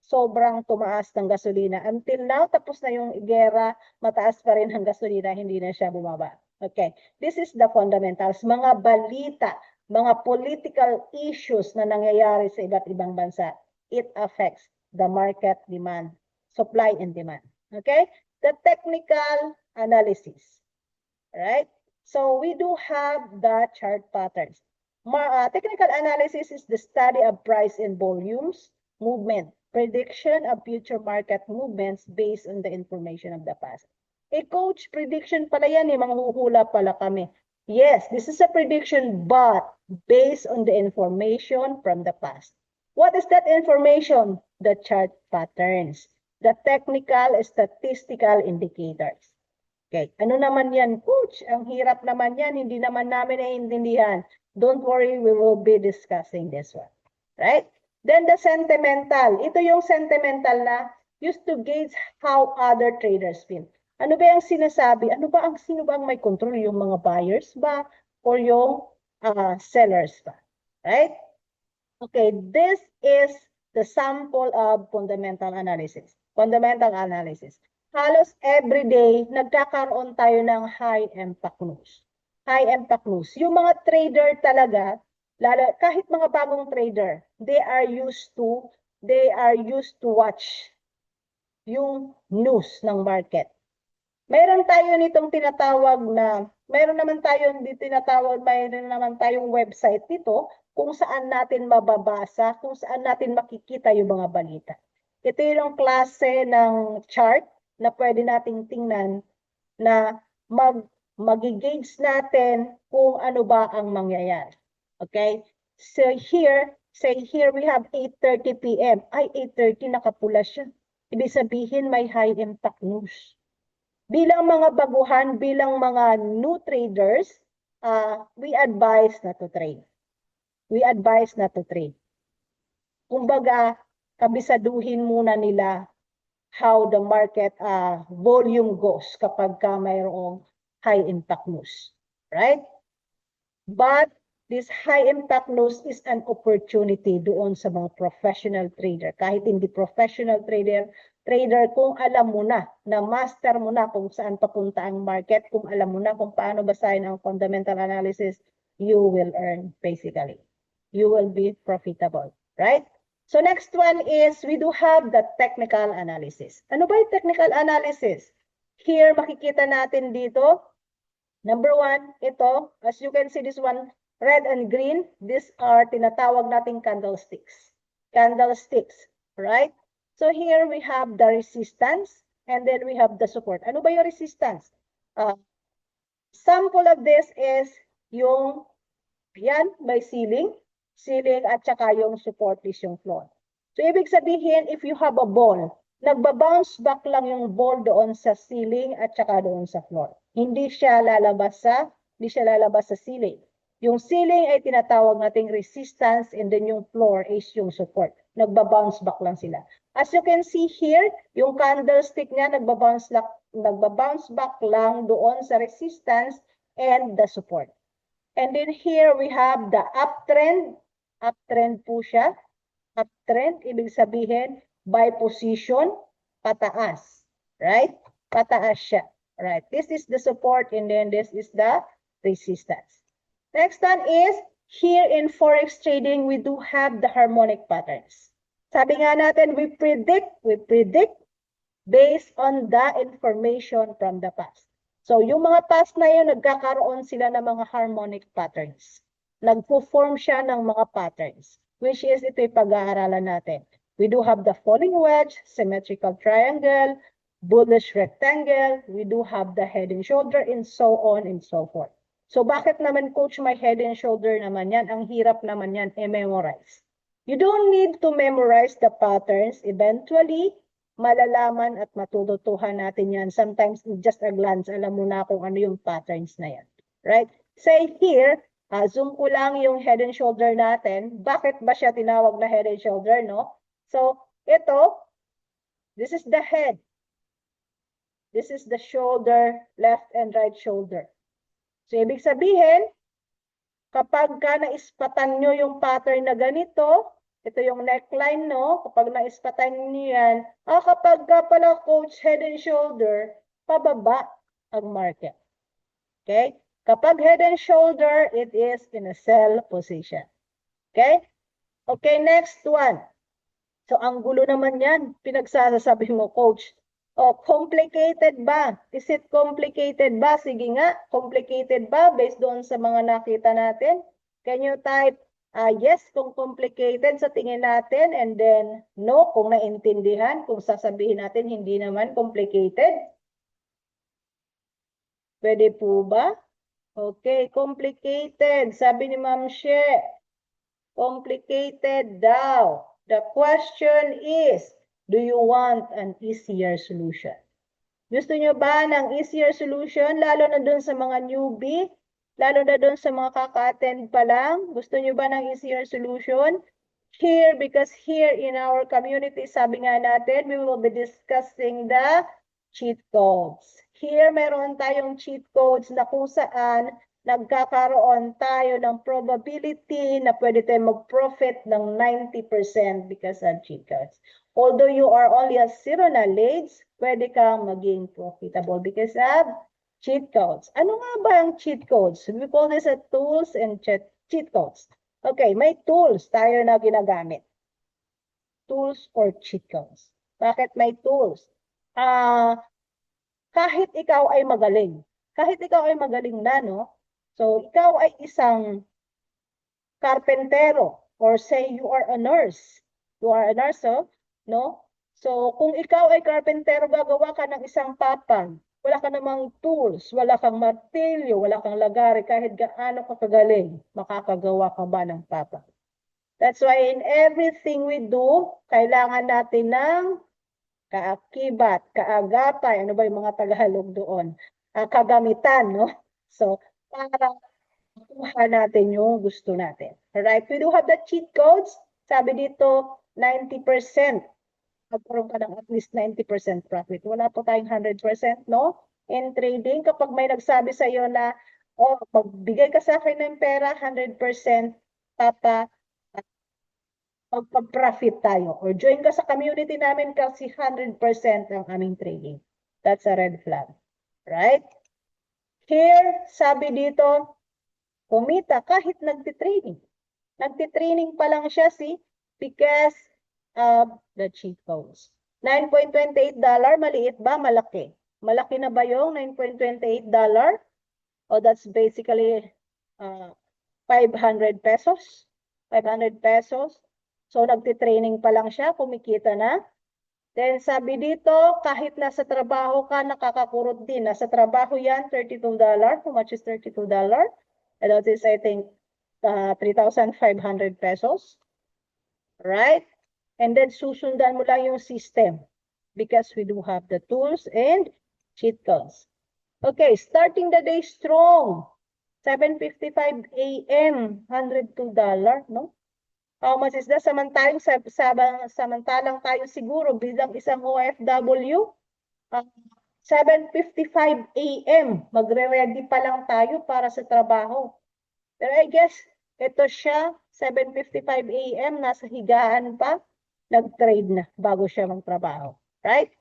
sobrang tumaas ng gasolina. Until now, tapos na yung gera, mataas pa rin ang gasolina, hindi na siya bumaba. Okay, this is the fundamentals. Mga balita, mga political issues na nangyayari sa iba't ibang bansa, it affects the market demand, supply and demand. Okay? The technical analysis. Right? So we do have the chart patterns. Technical analysis is the study of price and volumes, movement, prediction of future market movements based on the information of the past. Coach, prediction pala yan, manghuhula pala kami. Yes, this is a prediction, but based on the information from the past. What is that information? The chart patterns, the technical statistical indicators. Okay, ano naman yan, coach? Ang hirap naman yan, hindi naman namin naiintindihan. Don't worry, we will be discussing this one. Right? Then the sentimental. Ito yung sentimental na used to gauge how other traders feel. Ano ba yung sinasabi? Sino ba ang may control? Yung mga buyers ba? Or yung sellers ba? Right? Okay, this is the sample of fundamental analysis. Fundamental analysis. Halos everyday, nagkakaroon tayo ng high impact news. High impact news. Yung mga trader talaga, lalo, kahit mga bagong trader, they are used to watch yung news ng market. Mayroon tayo nitong tinatawag na, mayroon naman tayong website nito kung saan natin mababasa, kung saan natin makikita yung mga balita. Ito yung klase ng chart na pwede nating tingnan na mag-gauge natin kung ano ba ang mangyayari. Okay? So here we have 8:30 p.m. Ay, 8:30 nakapula siya. Ibig sabihin may high impact news. Bilang mga baguhan, bilang mga new traders, we advise not to trade. We advise not to trade. Kumbaga, kabisaduhin muna nila how the market volume goes kapag mayroong high impact news. Right? But this high impact news is an opportunity doon sa mga professional trader. Kahit hindi professional trader, kung alam mo na master mo na kung saan papunta ang market, kung alam mo na kung paano basahin ang fundamental analysis, you will earn basically. You will be profitable, right? So next one is we do have the technical analysis. Ano ba yung technical analysis? Here makikita natin dito, number one, ito, as you can see this one, red and green, these are tinatawag nating candlesticks. Candlesticks, right? So here we have the resistance and then we have the support. Ano ba yung resistance? Sample of this is yung, yan, may ceiling at saka yung support is yung floor. So ibig sabihin, if you have a ball, nagba-bounce back lang yung ball doon sa ceiling at saka doon sa floor. Hindi siya lalabas sa ceiling. Yung ceiling ay tinatawag nating resistance and then yung floor is yung support. Nagba-bounce back lang sila. As you can see here, yung candlestick niya nagba-bounce back lang doon sa resistance and the support. And then here we have the uptrend. Uptrend po siya. Uptrend, ibig sabihin, by position, pataas. Right? Pataas siya. Right? This is the support and then this is the resistance. Next one is, here in Forex trading, we do have the harmonic patterns. Sabi nga natin, we predict based on the information from the past. So, yung mga past na yun, nagkakaroon sila ng mga harmonic patterns. Nagpo-form siya ng mga patterns, which is ito'y pag-aaralan natin. We do have the falling wedge, symmetrical triangle, bullish rectangle, we do have the head and shoulder, and so on and so forth. So, bakit naman, coach, may head and shoulder naman yan? Ang hirap naman yan, memorize. You don't need to memorize the patterns. Eventually, malalaman at matututuhan natin yan. Sometimes, just a glance, alam mo na kung ano yung patterns na yan. Right? Say here, zoom ko lang yung head and shoulder natin. Bakit ba siya tinawag na head and shoulder, no? So, ito, this is the head. This is the shoulder, left and right shoulder. So, ibig sabihin, kapag naispatan nyo yung pattern na ganito, ito yung neckline, no? Kapag naispatan nyo yan, kapag pala coach head and shoulder, pababa ang market. Okay? Kapag head and shoulder, it is in a sell position. Okay? Okay, next one. So, ang gulo naman yan. Pinagsasabi mo, coach. Complicated ba? Is it complicated ba? Sige nga, complicated ba based doon sa mga nakita natin? Can you type yes kung complicated sa tingin natin and then no kung naintindihan, kung sasabihin natin hindi naman complicated? Pwede po ba? Okay, complicated. Sabi ni Ma'am She. Complicated daw. The question is, do you want an easier solution? Gusto nyo ba ng easier solution, lalo na dun sa mga newbie, lalo na dun sa mga kaka-attend pa lang? Gusto nyo ba ng easier solution? Here, because here in our community, sabi nga natin, we will be discussing the cheat codes. Here, meron tayong cheat codes na kung saan nagkakaroon tayo ng probability na pwede tayo mag-profit ng 90% because of cheat codes. Although you are only a zero knowledge, pwede kang maging profitable because of cheat codes. Ano nga ba ang cheat codes? We call this a tools and cheat codes. Okay, may tools tayo na ginagamit. Tools or cheat codes. Bakit may tools? Kahit ikaw ay magaling. Kahit ikaw ay magaling na, no? So, ikaw ay isang karpentero or say you are a nurse. You are a nurse, no? So, kung ikaw ay karpentero, gagawa ka ng isang papang. Wala ka namang tools, wala kang martilyo, wala kang lagari, kahit gaano ka kagaling, makakagawa ka ba ng papang? That's why in everything we do, kailangan natin ng kaakibat, kaagapay, ano ba yung mga Tagalog doon? Kagamitan, no? So, para makuha natin yung gusto natin. Alright, we do have the cheat codes. Sabi dito, 90%. Magkaroon ka ng at least 90% profit. Wala po tayong 100%, no? In trading, kapag may nagsabi sa iyo na, oh, magbigay ka sa akin ng pera, 100%, magpag-profit tayo. Or join ka sa community namin kasi 100% ang aming trading. That's a red flag. Right? Here, sabi dito, kumita kahit nagtitraining. Nagtitraining pa lang siya, see? Because of the cheat codes. $9.28, maliit ba? Malaki. Malaki na ba yung $9.28? Oh, that's basically 500 pesos. 500 pesos. So, nagtitraining pa lang siya, kumikita na. Then, sabi dito, kahit nasa trabaho ka, nakakakurot din. Nasa trabaho yan, $32. How much is $32? And that is, I think, 3,500 pesos. Right? And then, susundan mo lang yung system. Because we do have the tools and cheat codes. Okay, starting the day strong. 7:55 a.m., $102, no? How much is that? Samantalang tayo siguro bilang isang OFW, 7:55 a.m. magre-ready pa lang tayo para sa trabaho. Pero I guess, ito siya, 7:55 a.m. nasa higaan pa, nag-trade na bago siya magtrabaho. Right?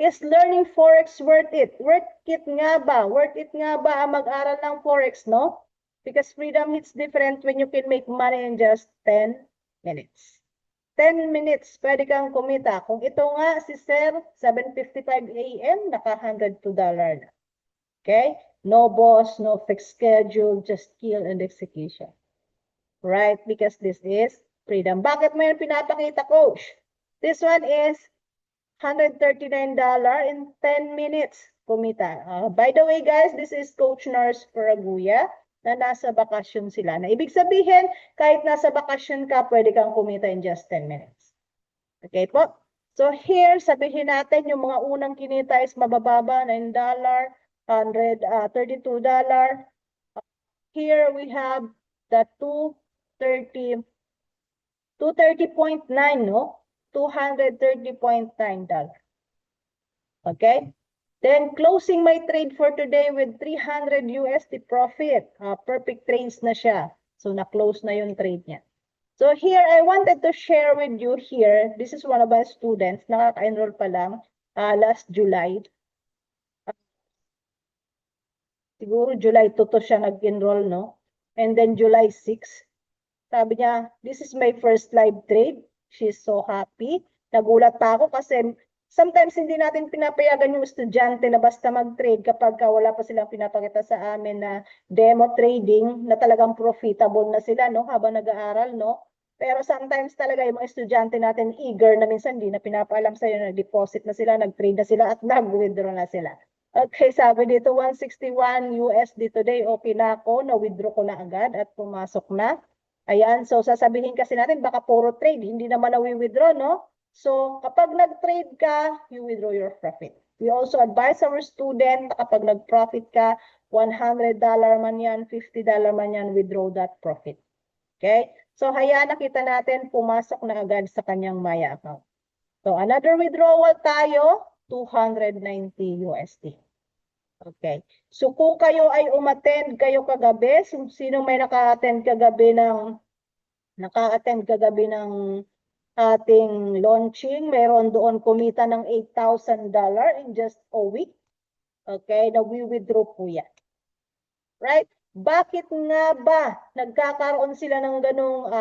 Is learning Forex worth it? Worth it nga ba? Worth it nga ba ang mag-aral ng Forex, no? Because freedom hits different when you can make money in just 10 minutes. 10 minutes, pwede kang kumita. Kung ito nga, si Sir, 7:55 a.m., naka $102 na. Okay? No boss, no fixed schedule, just skill and execution. Right? Because this is freedom. Bakit mo yan pinapakita, Coach? This one is $139 in 10 minutes kumita. By the way, guys, this is Coach Nurse Paraguya na nasa bakasyon sila. Na ibig sabihin, kahit nasa bakasyon ka, pwede kang kumita in just 10 minutes. Okay po? So here, sabihin natin, yung mga unang kinita is mabababa, $9, $132. Here we have the 230.9, no? $230.9. Okay? Then, closing my trade for today with 300 USD profit. Perfect trades na siya. So, na-close na yung trade niya. So, here, I wanted to share with you here. This is one of my students. Nakaka-enroll pa lang last July. Siguro July 2 to siya nag-enroll, no? And then July 6. Sabi niya, this is my first live trade. She's so happy. Nagulat pa ako kasi sometimes hindi natin pinapayagan yung estudyante na basta mag-trade kapag wala pa silang pinapakita sa amin na demo trading na talagang profitable na sila, no, habang nag-aaral, no? Pero sometimes talaga yung mga estudyante natin eager na minsan hindi na pinapaalam sa'yo na deposit na sila, nag-trade na sila at nag-withdraw na sila. Okay, sabi dito 161 USD today, okay na ako, na-withdraw ko na agad at pumasok na. Ayan, so sasabihin kasi natin baka puro trade, hindi naman na-withdraw, no? So kapag nag-trade ka, you withdraw your profit. We also advise our student na kapag nag-profit ka, $100 man yan, $50 man yan, withdraw that profit. Okay? So hayaan nakita natin, pumasok na agad sa kanyang Maya account. So another withdrawal tayo, 290 USD. Okay. So kung kayo ay umattend kayo kagabi, sino may naka-attend kagabi ng ating launching, meron doon kumita ng $8,000 in just a week. Okay, na we-withdraw po yan. Right? Bakit nga ba nagkakaroon sila ng ganong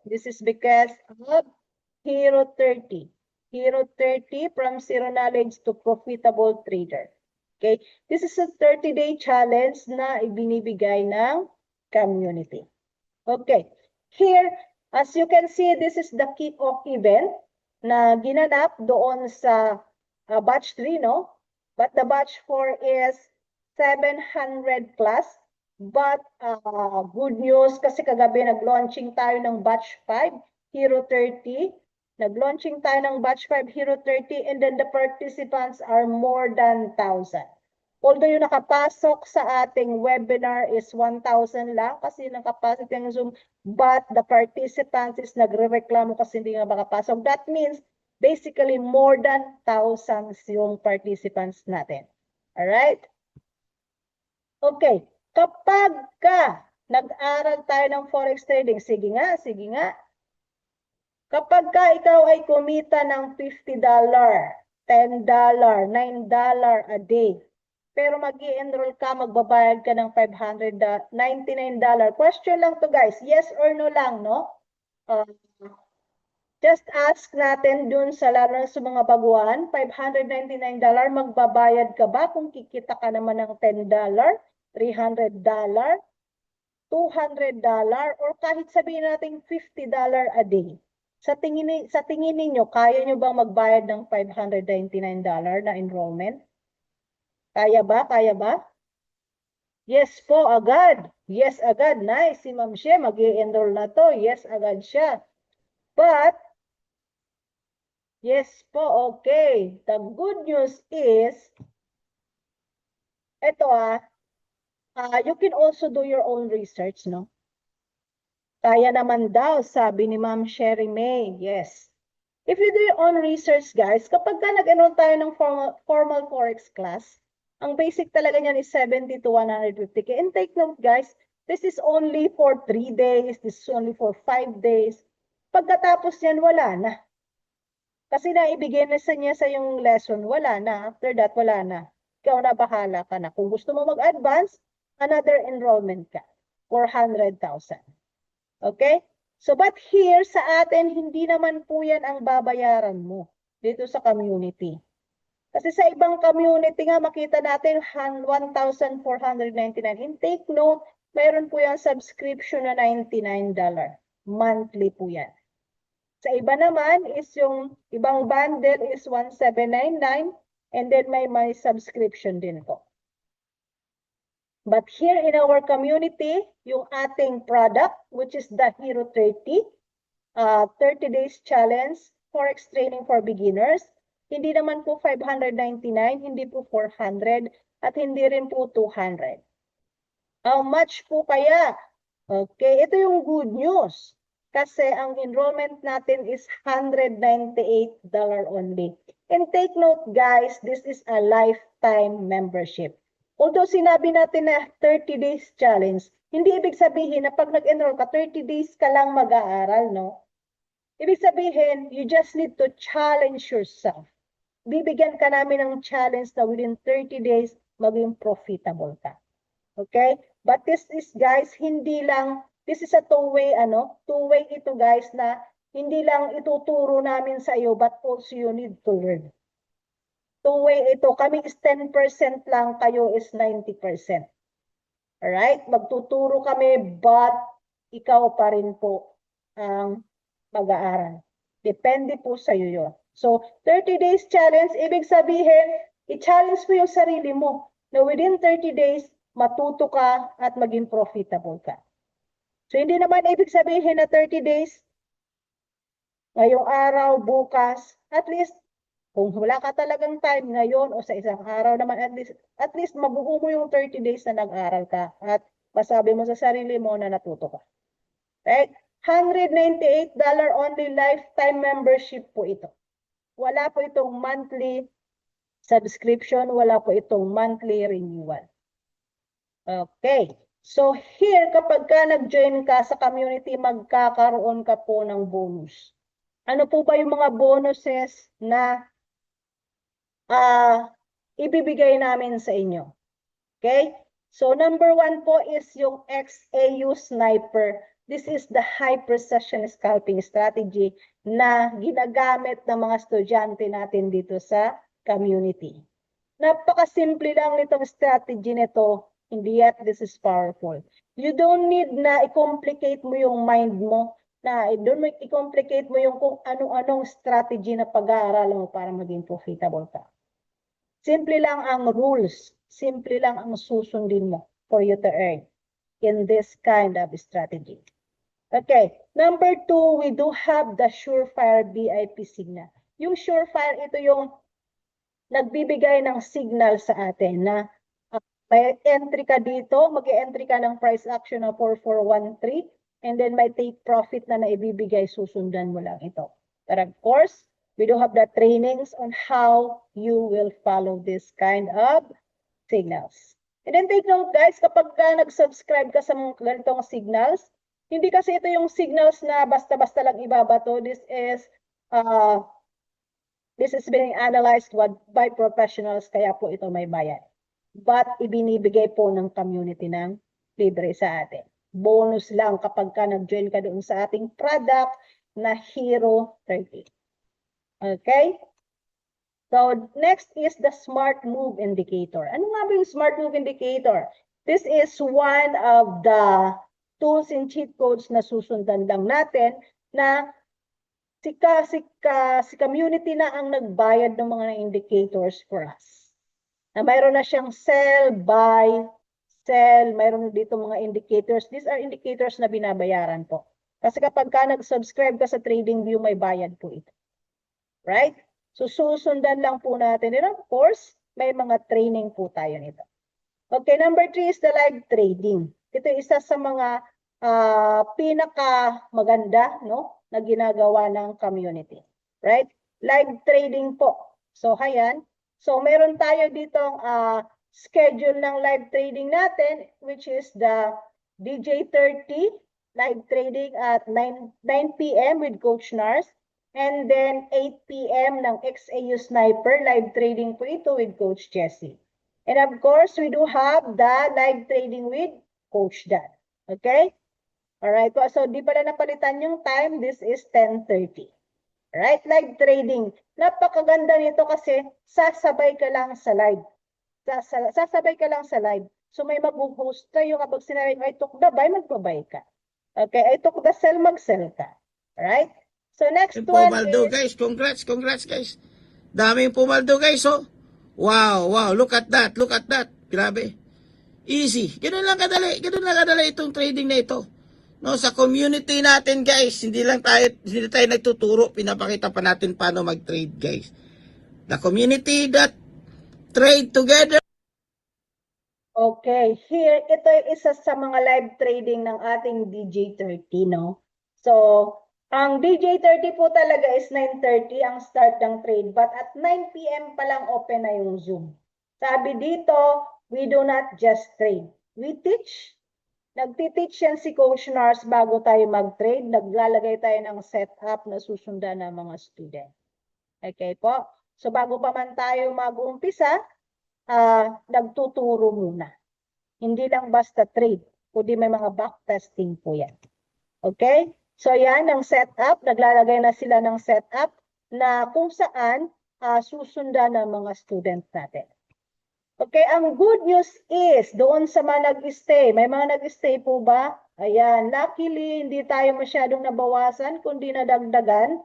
This is because of Hero 30. Hero 30 from zero knowledge to profitable trader. Okay? This is a 30-day challenge na ibinibigay ng community. Okay. Here, as you can see, this is the kick-off event na ginanap doon sa batch 3, no? But the batch 4 is 700 plus. But good news kasi kagabi nag-launching tayo ng batch 5, Hero 30. Nag-launching tayo ng batch 5, Hero 30, and then the participants are more than 1,000. Although yung nakapasok sa ating webinar is 1,000 lang kasi nakapasok yung Zoom, but the participants is nagre-reklamo kasi hindi nga makapasok. That means basically more than 1,000 yung participants natin. Alright? Okay. Kapag nag-aral tayo ng forex trading, sige nga. Kapag ikaw ay kumita ng $50, $10, $9 a day, pero mag-i-enroll ka, magbabayad ka ng $599. Question lang to guys, yes or no lang, no? Just ask natin dun sa lalo sa mga baguhan, $599, magbabayad ka ba kung kikita ka naman ng $10, $300, $200, or kahit sabihin natin $50 a day? Sa tingin ninyo, kaya nyo bang magbayad ng $599 na enrollment? Kaya ba? Yes po, agad. Yes, agad. Nice. Si Ma'am Shea, mag-i-enroll na to. Yes, agad siya. But, yes po, okay. The good news is, ito you can also do your own research, no? Kaya naman daw, sabi ni Ma'am Sherry May. Yes. If you do your own research, guys, kapag nag-enroll tayo ng formal forex class, ang basic talaga niyan is 70 to 150K. And take note, guys, this is only for 3 days. This is only for 5 days. Pagkatapos yan, wala na. Kasi naibigay na niya sa yung lesson, wala na. After that, wala na. Ikaw na bahala ka na. Kung gusto mo mag-advance, another enrollment ka. 400,000. Okay? So, but here sa atin, hindi naman po yan ang babayaran mo dito sa community. Kasi sa ibang community nga, makita natin 1,499. And take note, mayroon po yung subscription na $99. Monthly po yan. Sa iba naman is yung ibang bundle is 1,799 and then may subscription din po. But here in our community, yung ating product, which is the Hero 30, 30 days challenge, forex training for beginners, hindi naman po 599, hindi po 400, at hindi rin po 200. How much po kaya? Okay, ito yung good news. Kasi ang enrollment natin is $198 only. And take note guys, this is a lifetime membership. Although sinabi natin na 30 days challenge, hindi ibig sabihin na pag nag-enroll ka, 30 days ka lang mag-aaral, no? Ibig sabihin, you just need to challenge yourself. Bibigyan ka namin ng challenge na within 30 days, maging profitable ka. Okay? But this is, guys, hindi lang, this is a two-way, two-way ito, guys, na hindi lang ituturo namin sa iyo, but also you need to learn. Two-way ito, kami is 10% lang, kayo is 90%. Alright? Magtuturo kami, but ikaw pa rin po ang mag-aaral. Depende po sa iyo yun. So, 30 days challenge, ibig sabihin, i-challenge mo yung sarili mo na within 30 days, matuto ka at maging profitable ka. So, hindi naman ibig sabihin na 30 days, ngayong araw, bukas, at least, kung wala ka talagang time ngayon o sa isang araw naman, at least mabuo mo yung 30 days na nag-aral ka at masabi mo sa sarili mo na natuto ka. Right? $198 only lifetime membership po ito. Wala po itong monthly subscription, wala po itong monthly renewal. Okay. So here, kapag ka nag-join ka sa community, magkakaroon ka po ng bonus. Ano po ba yung mga bonuses na ibibigay namin sa inyo? Okay? So number 1 po is yung XAU Sniper. This is the high precision scalping strategy na ginagamit ng mga estudyante natin dito sa community. Napakasimple lang nitong strategy nito, and yet this is powerful. You don't need na i-complicate mo yung mind mo, na don't i-complicate mo yung kung ano-anong strategy na pag-aaralan mo para maging profitable ka. Simple lang ang rules, simple lang ang susundin mo for you to earn in this kind of strategy. Okay, number 2, we do have the Surefire VIP signal. Yung Surefire, ito yung nagbibigay ng signal sa atin na may entry ka dito, mag-entry ka ng price action na 4413, and then may take profit na naibibigay, susundan mo lang ito. But of course, we do have the trainings on how you will follow this kind of signals. And then take note guys, kapag ka nag-subscribe ka sa mga ganitong signals, hindi kasi ito yung signals na basta-basta lang ibabato. This is being analyzed by professionals, kaya po ito may bayad. But ibinibigay po ng community ng libre sa atin. Bonus lang kapag ka nag-join ka doon sa ating product na Hero 30. Okay? So next is the Smart Move Indicator. Ano nga ba yung Smart Move Indicator? This is one of the tools and cheat codes na susundan lang natin na si community na ang nagbayad ng mga indicators for us. Na mayroon na siyang sell, buy, sell, mayroon dito mga indicators. These are indicators na binabayaran po. Kasi kapag ka nag-subscribe ka sa TradingView, may bayad po ito. Right? So susundan lang po natin. And of course, may mga training po tayo nito. Okay, number 3 is the live trading. Ito isa sa mga pinaka maganda, no, na ginagawa ng community. Right? Live trading po. So, ayan. So, meron tayo ditong schedule ng live trading natin, which is the DJ30 live trading at 9 p.m. with Coach Nars. And then 8 p.m. ng XAU Sniper live trading po ito with Coach Jesse. And of course, we do have the live trading with Coach Dan. Okay? Alright, so di pala napalitan yung time. This is 10:30. Alright, live trading. Napakaganda nito kasi sasabay ka lang sa live. Sasabay ka lang sa live. So may mag-host kayo kapag sinabi, I took the buy, magbabay ka. Okay, I took the sell, mag-sell ka. Alright? So next one Pumaldo, is... guys. Congrats, guys. Daming pumaldo, guys, oh. Wow, look at that. Grabe. Easy. Ganun lang kadali itong trading na ito. No, sa community natin, guys, hindi tayo nagtuturo, pinapakita pa natin paano mag-trade, guys. The community that trade together. Okay, here, ito yung isa sa mga live trading ng ating DJ30, no? So, ang DJ30 po talaga is 9:30 ang start ng trade, but at 9 p.m. pa lang open na yung Zoom. Sabi dito, we do not just trade. We teach. Nagtiteach yan si Coach Nars bago tayo mag-trade. Naglalagay tayo ng setup na susundan ng mga student. Okay po? So bago pa man tayo mag-uumpisa, nagtuturo muna. Hindi lang basta trade, kundi may mga backtesting po yan. Okay? So yan ang setup. Naglalagay na sila ng setup na kung saan susundan ng mga student natin. Okay, ang good news is, doon sa mga nag-stay, may mga nag-stay po ba? Ayan, luckily, hindi tayo masyadong nabawasan, kundi nadagdagan.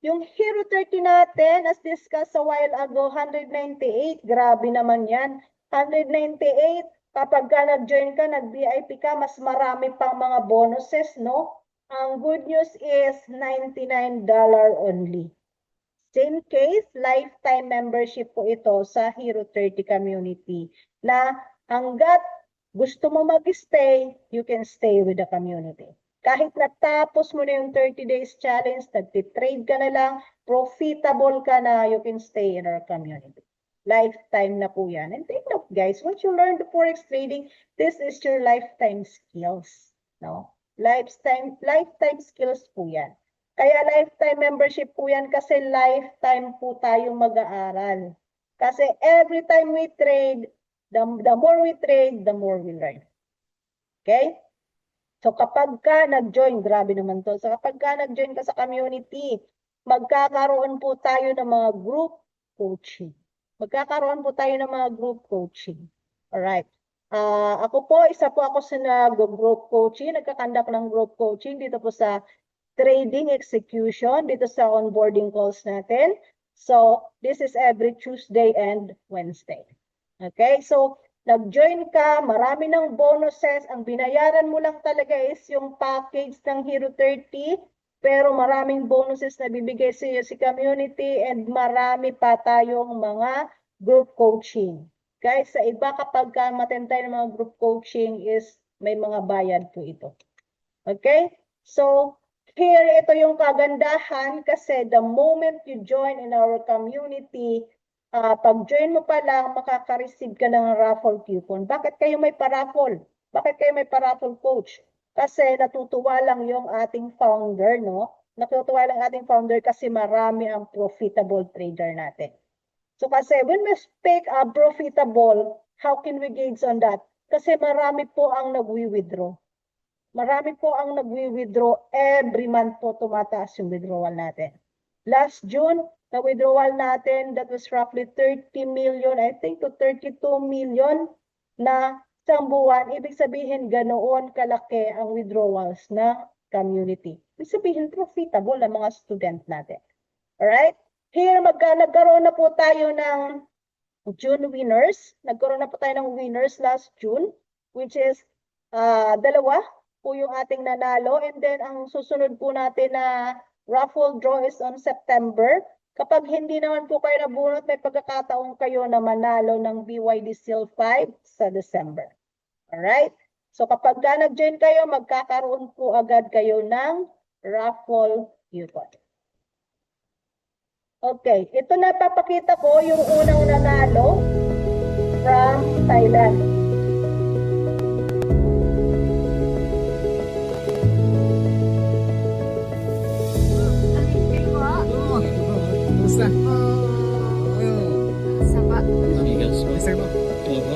Yung Hero 30 natin, as discussed a while ago, 198, grabe naman yan. 198, kapag ka nag-join ka, nag-VIP ka, mas marami pang mga bonuses, no? Ang good news is $99 only. Same case, lifetime membership po ito sa Hero 30 community na hanggat gusto mo mag-stay, you can stay with the community. Kahit natapos mo na yung 30 days challenge, nagtitrade ka na lang, profitable ka na, you can stay in our community. Lifetime na po yan. And take note guys, once you learn the Forex trading, this is your lifetime skills. No? Lifetime skills po yan. Kaya lifetime membership po yan kasi lifetime po tayong mag-aaral. Kasi every time we trade, the more we trade, the more we learn. Okay? So kapag ka nag-join, grabe naman to. So kapag ka nag-join ka sa community, magkakaroon po tayo ng mga group coaching. Magkakaroon po tayo ng mga group coaching. Alright. Ako po, isa po ako sa nag-group coaching, nagkakandak ng group coaching dito po sa trading execution, dito sa onboarding calls natin. So, this is every Tuesday and Wednesday. Okay, so nag-join ka, marami ng bonuses, ang binayaran mo lang talaga is yung package ng Hero 30, pero maraming bonuses na bibigay sa iyo si community and marami pa tayong mga group coaching. Guys, sa iba kapag ka matentay ng mga group coaching is may mga bayad po ito. Okay, so here ito yung kagandahan kasi the moment you join in our community, pag-join mo pa lang, makaka-receive ka ng raffle coupon. Bakit kayo may paraffle? Bakit kayo may paraffle coach? Kasi natutuwa lang yung ating founder, no? Natutuwa lang ating founder kasi marami ang profitable trader natin. So kasi when we speak profitable, how can we gauge on that? Kasi marami po ang nagwi-withdraw. Marami po ang nagwi-withdraw every month po tumataas yung withdrawal natin. Last June, na withdrawal natin, that was roughly 30 million, I think to 32 million na isang buwan. Ibig sabihin, ganoon kalaki ang withdrawals na community. Ibig sabihin, profitable ang mga student natin. Alright? Here, nagkaroon na po tayo ng June winners. Nagkaroon na po tayo ng winners last June, which is dalawa po yung ating nanalo. And then, ang susunod po natin na raffle draw is on September. Kapag hindi naman po kayo nabunot, may pagkakataon kayo na manalo ng BYD Seal 5 sa December. Alright? So kapag nag-join kayo, magkakaroon po agad kayo ng raffle coupon. Okay, ito na papakita ko yung unang nanalo from Thailand.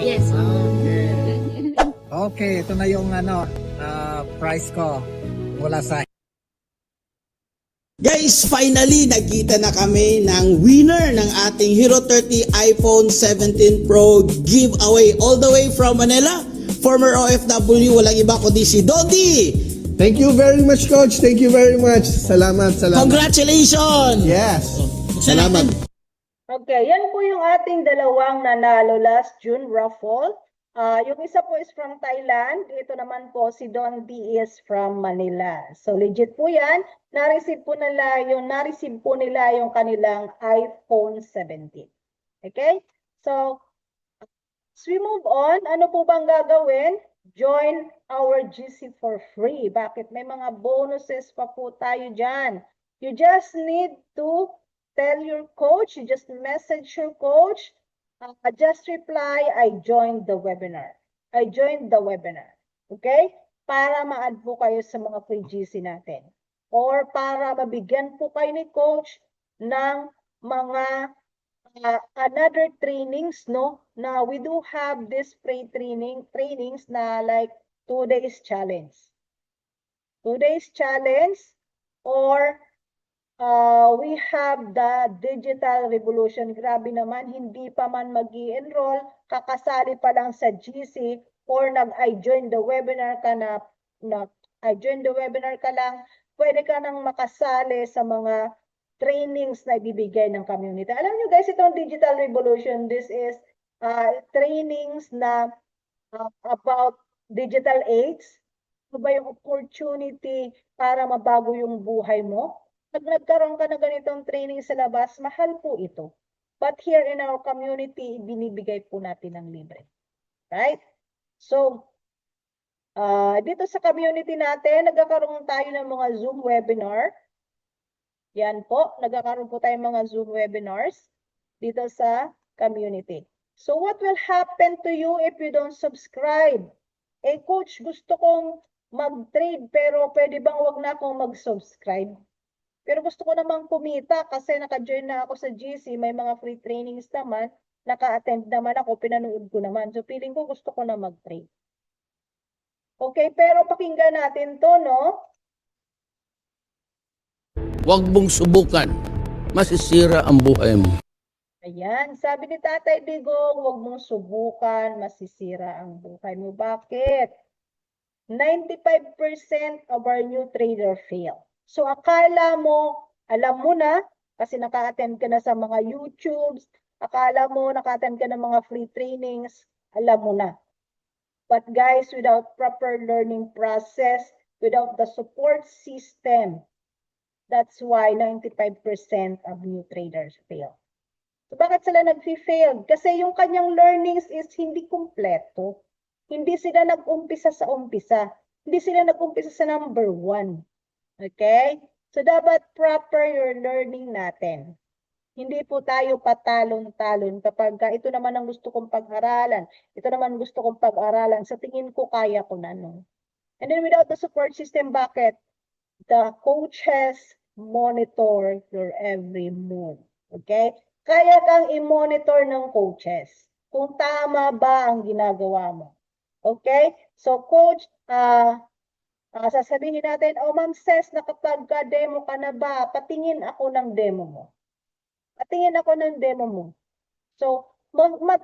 Yes. Okay, ito na yung price ko mula sa Guys, finally, nagkita na kami ng winner ng ating Hero 30 iPhone 17 Pro giveaway all the way from Manila. Former OFW, walang iba kundi si Dodi. Thank you very much, Coach. Thank you very much. Salamat, salamat. Congratulations! Yes. Salamat. Okay, yan po yung ating dalawang nanalo last June raffle. Yung isa po is from Thailand. Ito naman po si Don D is from Manila. So legit po yan. Na-receive po nila yung kanilang iPhone 17. Okay? So, as we move on, ano po bang gagawin? Join our GC for free. Bakit? May mga bonuses pa po tayo dyan. You just need to tell your coach, you just message your coach, just reply, I joined the webinar. I joined the webinar. Okay? Para ma-add po kayo sa mga free GC natin. Or para mabigyan po kayo ni coach ng mga another trainings, no? Now, we do have this free trainings na like 2 days challenge. 2 days challenge or we have the digital revolution. Grabe naman, hindi pa man mag-i-enroll, kakasali pa lang sa GC or I joined the webinar ka I joined the webinar ka lang, pwede ka nang makasali sa mga trainings na ibibigay ng community. Alam nyo guys, itong digital revolution, this is trainings na about digital aids? Ano ba yung opportunity para mabago yung buhay mo? Pag nagkaroon ka ng ganitong training sa labas, mahal po ito. But here in our community, binibigay po natin ng libre. Right? So, dito sa community natin, nagkakaroon tayo ng mga Zoom webinar. Yan po, nagkakaroon po tayo ng mga Zoom webinars dito sa community. So what will happen to you if you don't subscribe? Eh coach, gusto kong mag-trade pero pwede bang wag na akong mag-subscribe? Pero gusto ko namang kumita kasi naka-join na ako sa GC, may mga free trainings naman, naka-attend naman ako, pinanood ko naman. So feeling ko gusto ko na mag-trade. Okay, pero pakinggan natin to, no? Huwag mong subukan. Masisira ang buhay mo. Ayan, sabi ni Tatay Digong, huwag mong subukan, masisira ang buhay mo. Bakit? 95% of our new trader fail. So akala mo, alam mo na, kasi naka-attend ka na sa mga YouTubes, akala mo naka-attend ka ng mga free trainings, alam mo na. But guys, without proper learning process, without the support system, that's why 95% of new traders fail. So bakit sila nag-fail? Kasi yung kanyang learnings is hindi kumpleto. Hindi sila nag-umpisa sa umpisa. Hindi sila nag-umpisa sa number 1. Okay? So dapat proper your learning natin. Hindi po tayo patalon-talon kapag ito naman ang gusto kong pag-aralan. Ito naman gusto kong pag-aralan. Sa tingin ko, kaya ko na, no? And then without the support system, bakit? The coaches monitor your every move. Okay? Kaya kang i-monitor ng coaches kung tama ba ang ginagawa mo. Okay? So, coach, sasabihin natin, oh, Ma'am Ses, nakapag-demo ka na ba? Patingin ako ng demo mo. Patingin ako ng demo mo. So,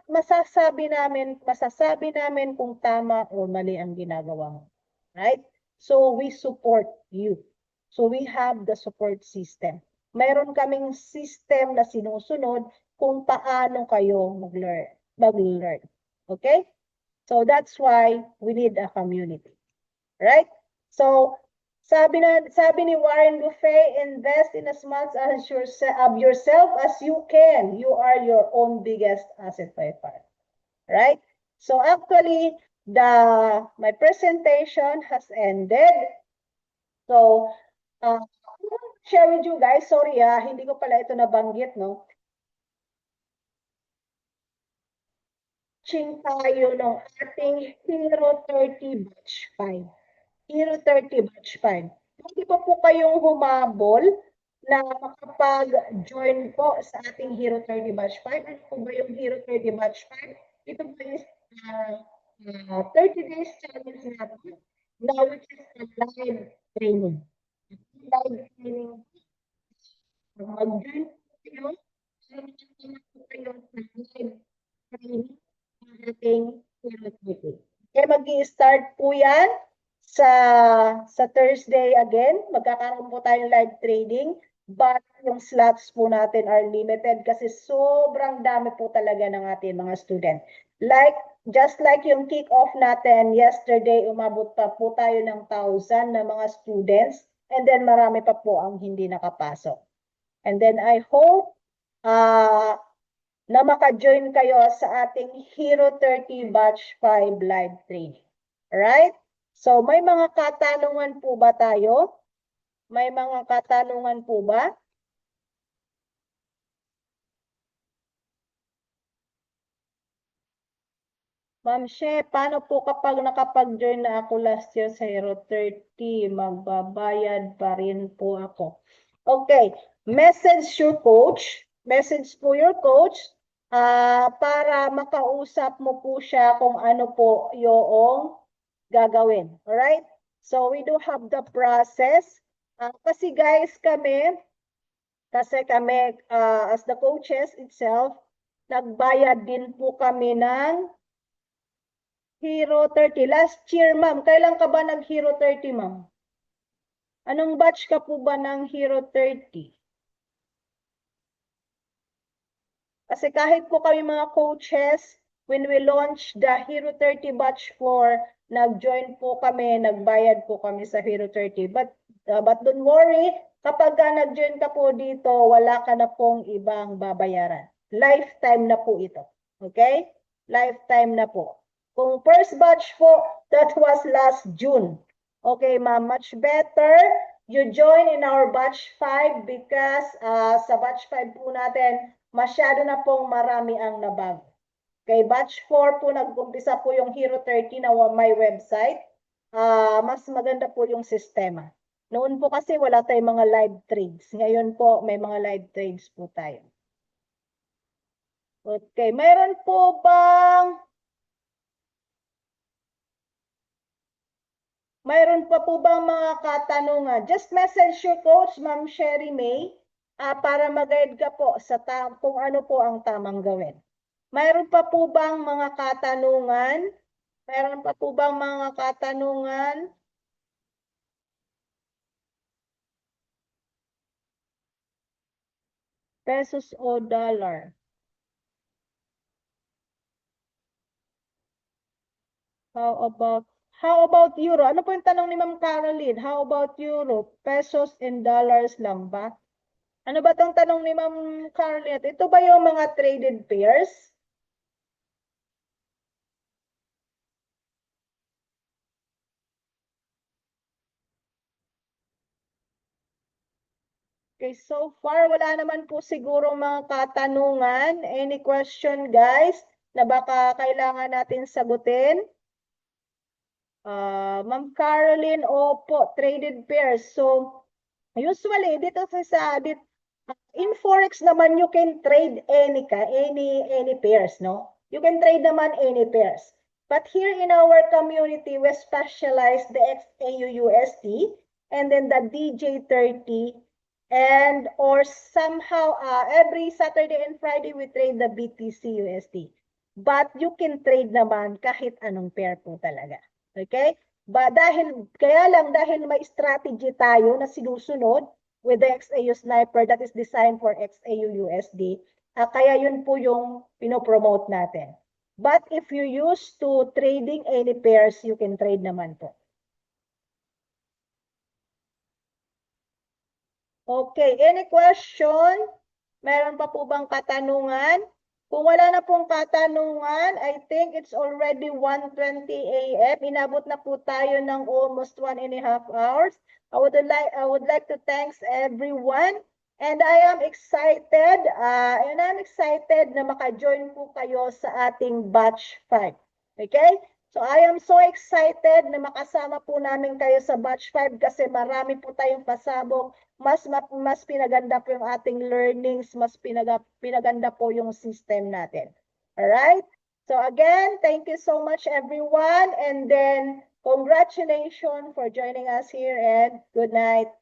masasabi namin kung tama o mali ang ginagawa mo. Right? So, we support you. So, we have the support system. Mayroon kaming system na sinusunod kung paano kayo mag-learn. Okay? So, that's why we need a community. Right? So, sabi ni Warren Buffett, invest in as much as of yourself as you can. You are your own biggest asset by far. Right? So, actually, my presentation has ended. So, share with you guys, sorry hindi ko pala ito nabanggit, no? Ching tayo ng ating Hero 30 Batch 5. Hero 30 Batch 5. Hindi pa po kayong humabol na makapag-join po sa ating Hero 30 Batch 5. Ano po ba yung Hero 30 Batch 5? Ito po is 30 days challenge natin. Now, which is a live training. Live training. Mag-join po kayo. Mag-join kayo sa live training ng ating Hero 30. Kaya mag-i-start po yan sa Thursday again. Magkakaroon po tayong live trading. But yung slots po natin are limited kasi sobrang dami po talaga ng ating mga student. Just like yung kick-off natin yesterday, umabot pa po tayo ng 1,000 na mga students. And then marami pa po ang hindi nakapasok. And then I hope na maka-join kayo sa ating Hero 30 Batch 5 live training. Alright? So, may mga katanungan po ba tayo? May mga katanungan po ba? Ma'am She, paano po kapag nakapag-join na ako last year sa Hero 30, magbabayad pa rin po ako? Okay, message your coach. Message po your coach para makausap mo po siya kung ano po yung gagawin. Alright? So, we do have the process. Kasi guys, kami, as the coaches itself, nagbayad din po kami ng Hero 30. Last year, ma'am, kailan ka ba nag-Hero 30, ma'am? Anong batch ka po ba ng Hero 30? Kasi kahit po kami mga coaches, when we launched the Hero 30 Batch 4, nag-join po kami, nagbayad po kami sa Hero 30. But don't worry, kapag nag-join ka po dito, wala ka na pong ibang babayaran. Lifetime na po ito. Okay? Lifetime na po. Kung first batch po, that was last June. Okay, ma'am, much better you join in our batch 5 because sa batch 5 po natin, masyado na pong marami ang nabago. Okay, batch 4 po, nag-umpisa po yung Hero 30 na my website. Mas maganda po yung sistema. Noon po kasi wala tayong mga live trades. Ngayon po, may mga live trades po tayo. Okay, mayroon po bang... Mayroon pa po bang mga katanungan? Just message your coach, Ma'am Sherry May, para mag-guide ka po sa kung ano po ang tamang gawin. Mayroon pa po bang mga katanungan? Mayroon pa po bang mga katanungan? Pesos o dollar? How about euro? Ano po yung tanong ni Ma'am Caroline? How about euro? Pesos and dollars lang ba? Ano ba tong tanong ni Ma'am Caroline? Ito ba yung mga traded pairs? Okay, so far wala naman po siguro mga katanungan. Any question, guys, na baka kailangan natin sagutin? Ma'am Caroline, opo, traded pairs. So, usually, dito in Forex naman, you can trade any pairs, no? You can trade naman any pairs. But here in our community, we specialize the XAUUSD and then the DJ30 and or somehow every Saturday and Friday we trade the BTC-USD. But you can trade naman kahit anong pair po talaga. Okay? Kaya lang dahil may strategy tayo na sinusunod with the XAU Sniper that is designed for XAU-USD, kaya yun po yung pinopromote natin. But if you use to trading any pairs, you can trade naman po. Okay, any question? Meron pa po bang katanungan? Kung wala na pong katanungan, I think it's already 1:20 AM. Inabot na po tayo ng almost 1.5 hours. I would like to thanks everyone. And I am excited, na maka-join po kayo sa ating batch 5. Okay? So I am so excited na makasama po namin kayo sa batch 5 kasi marami po tayong pasabog. Mas pinaganda po yung ating learnings, mas pinaganda po yung system natin. Alright? So again, thank you so much everyone. And then, congratulations for joining us here and good night.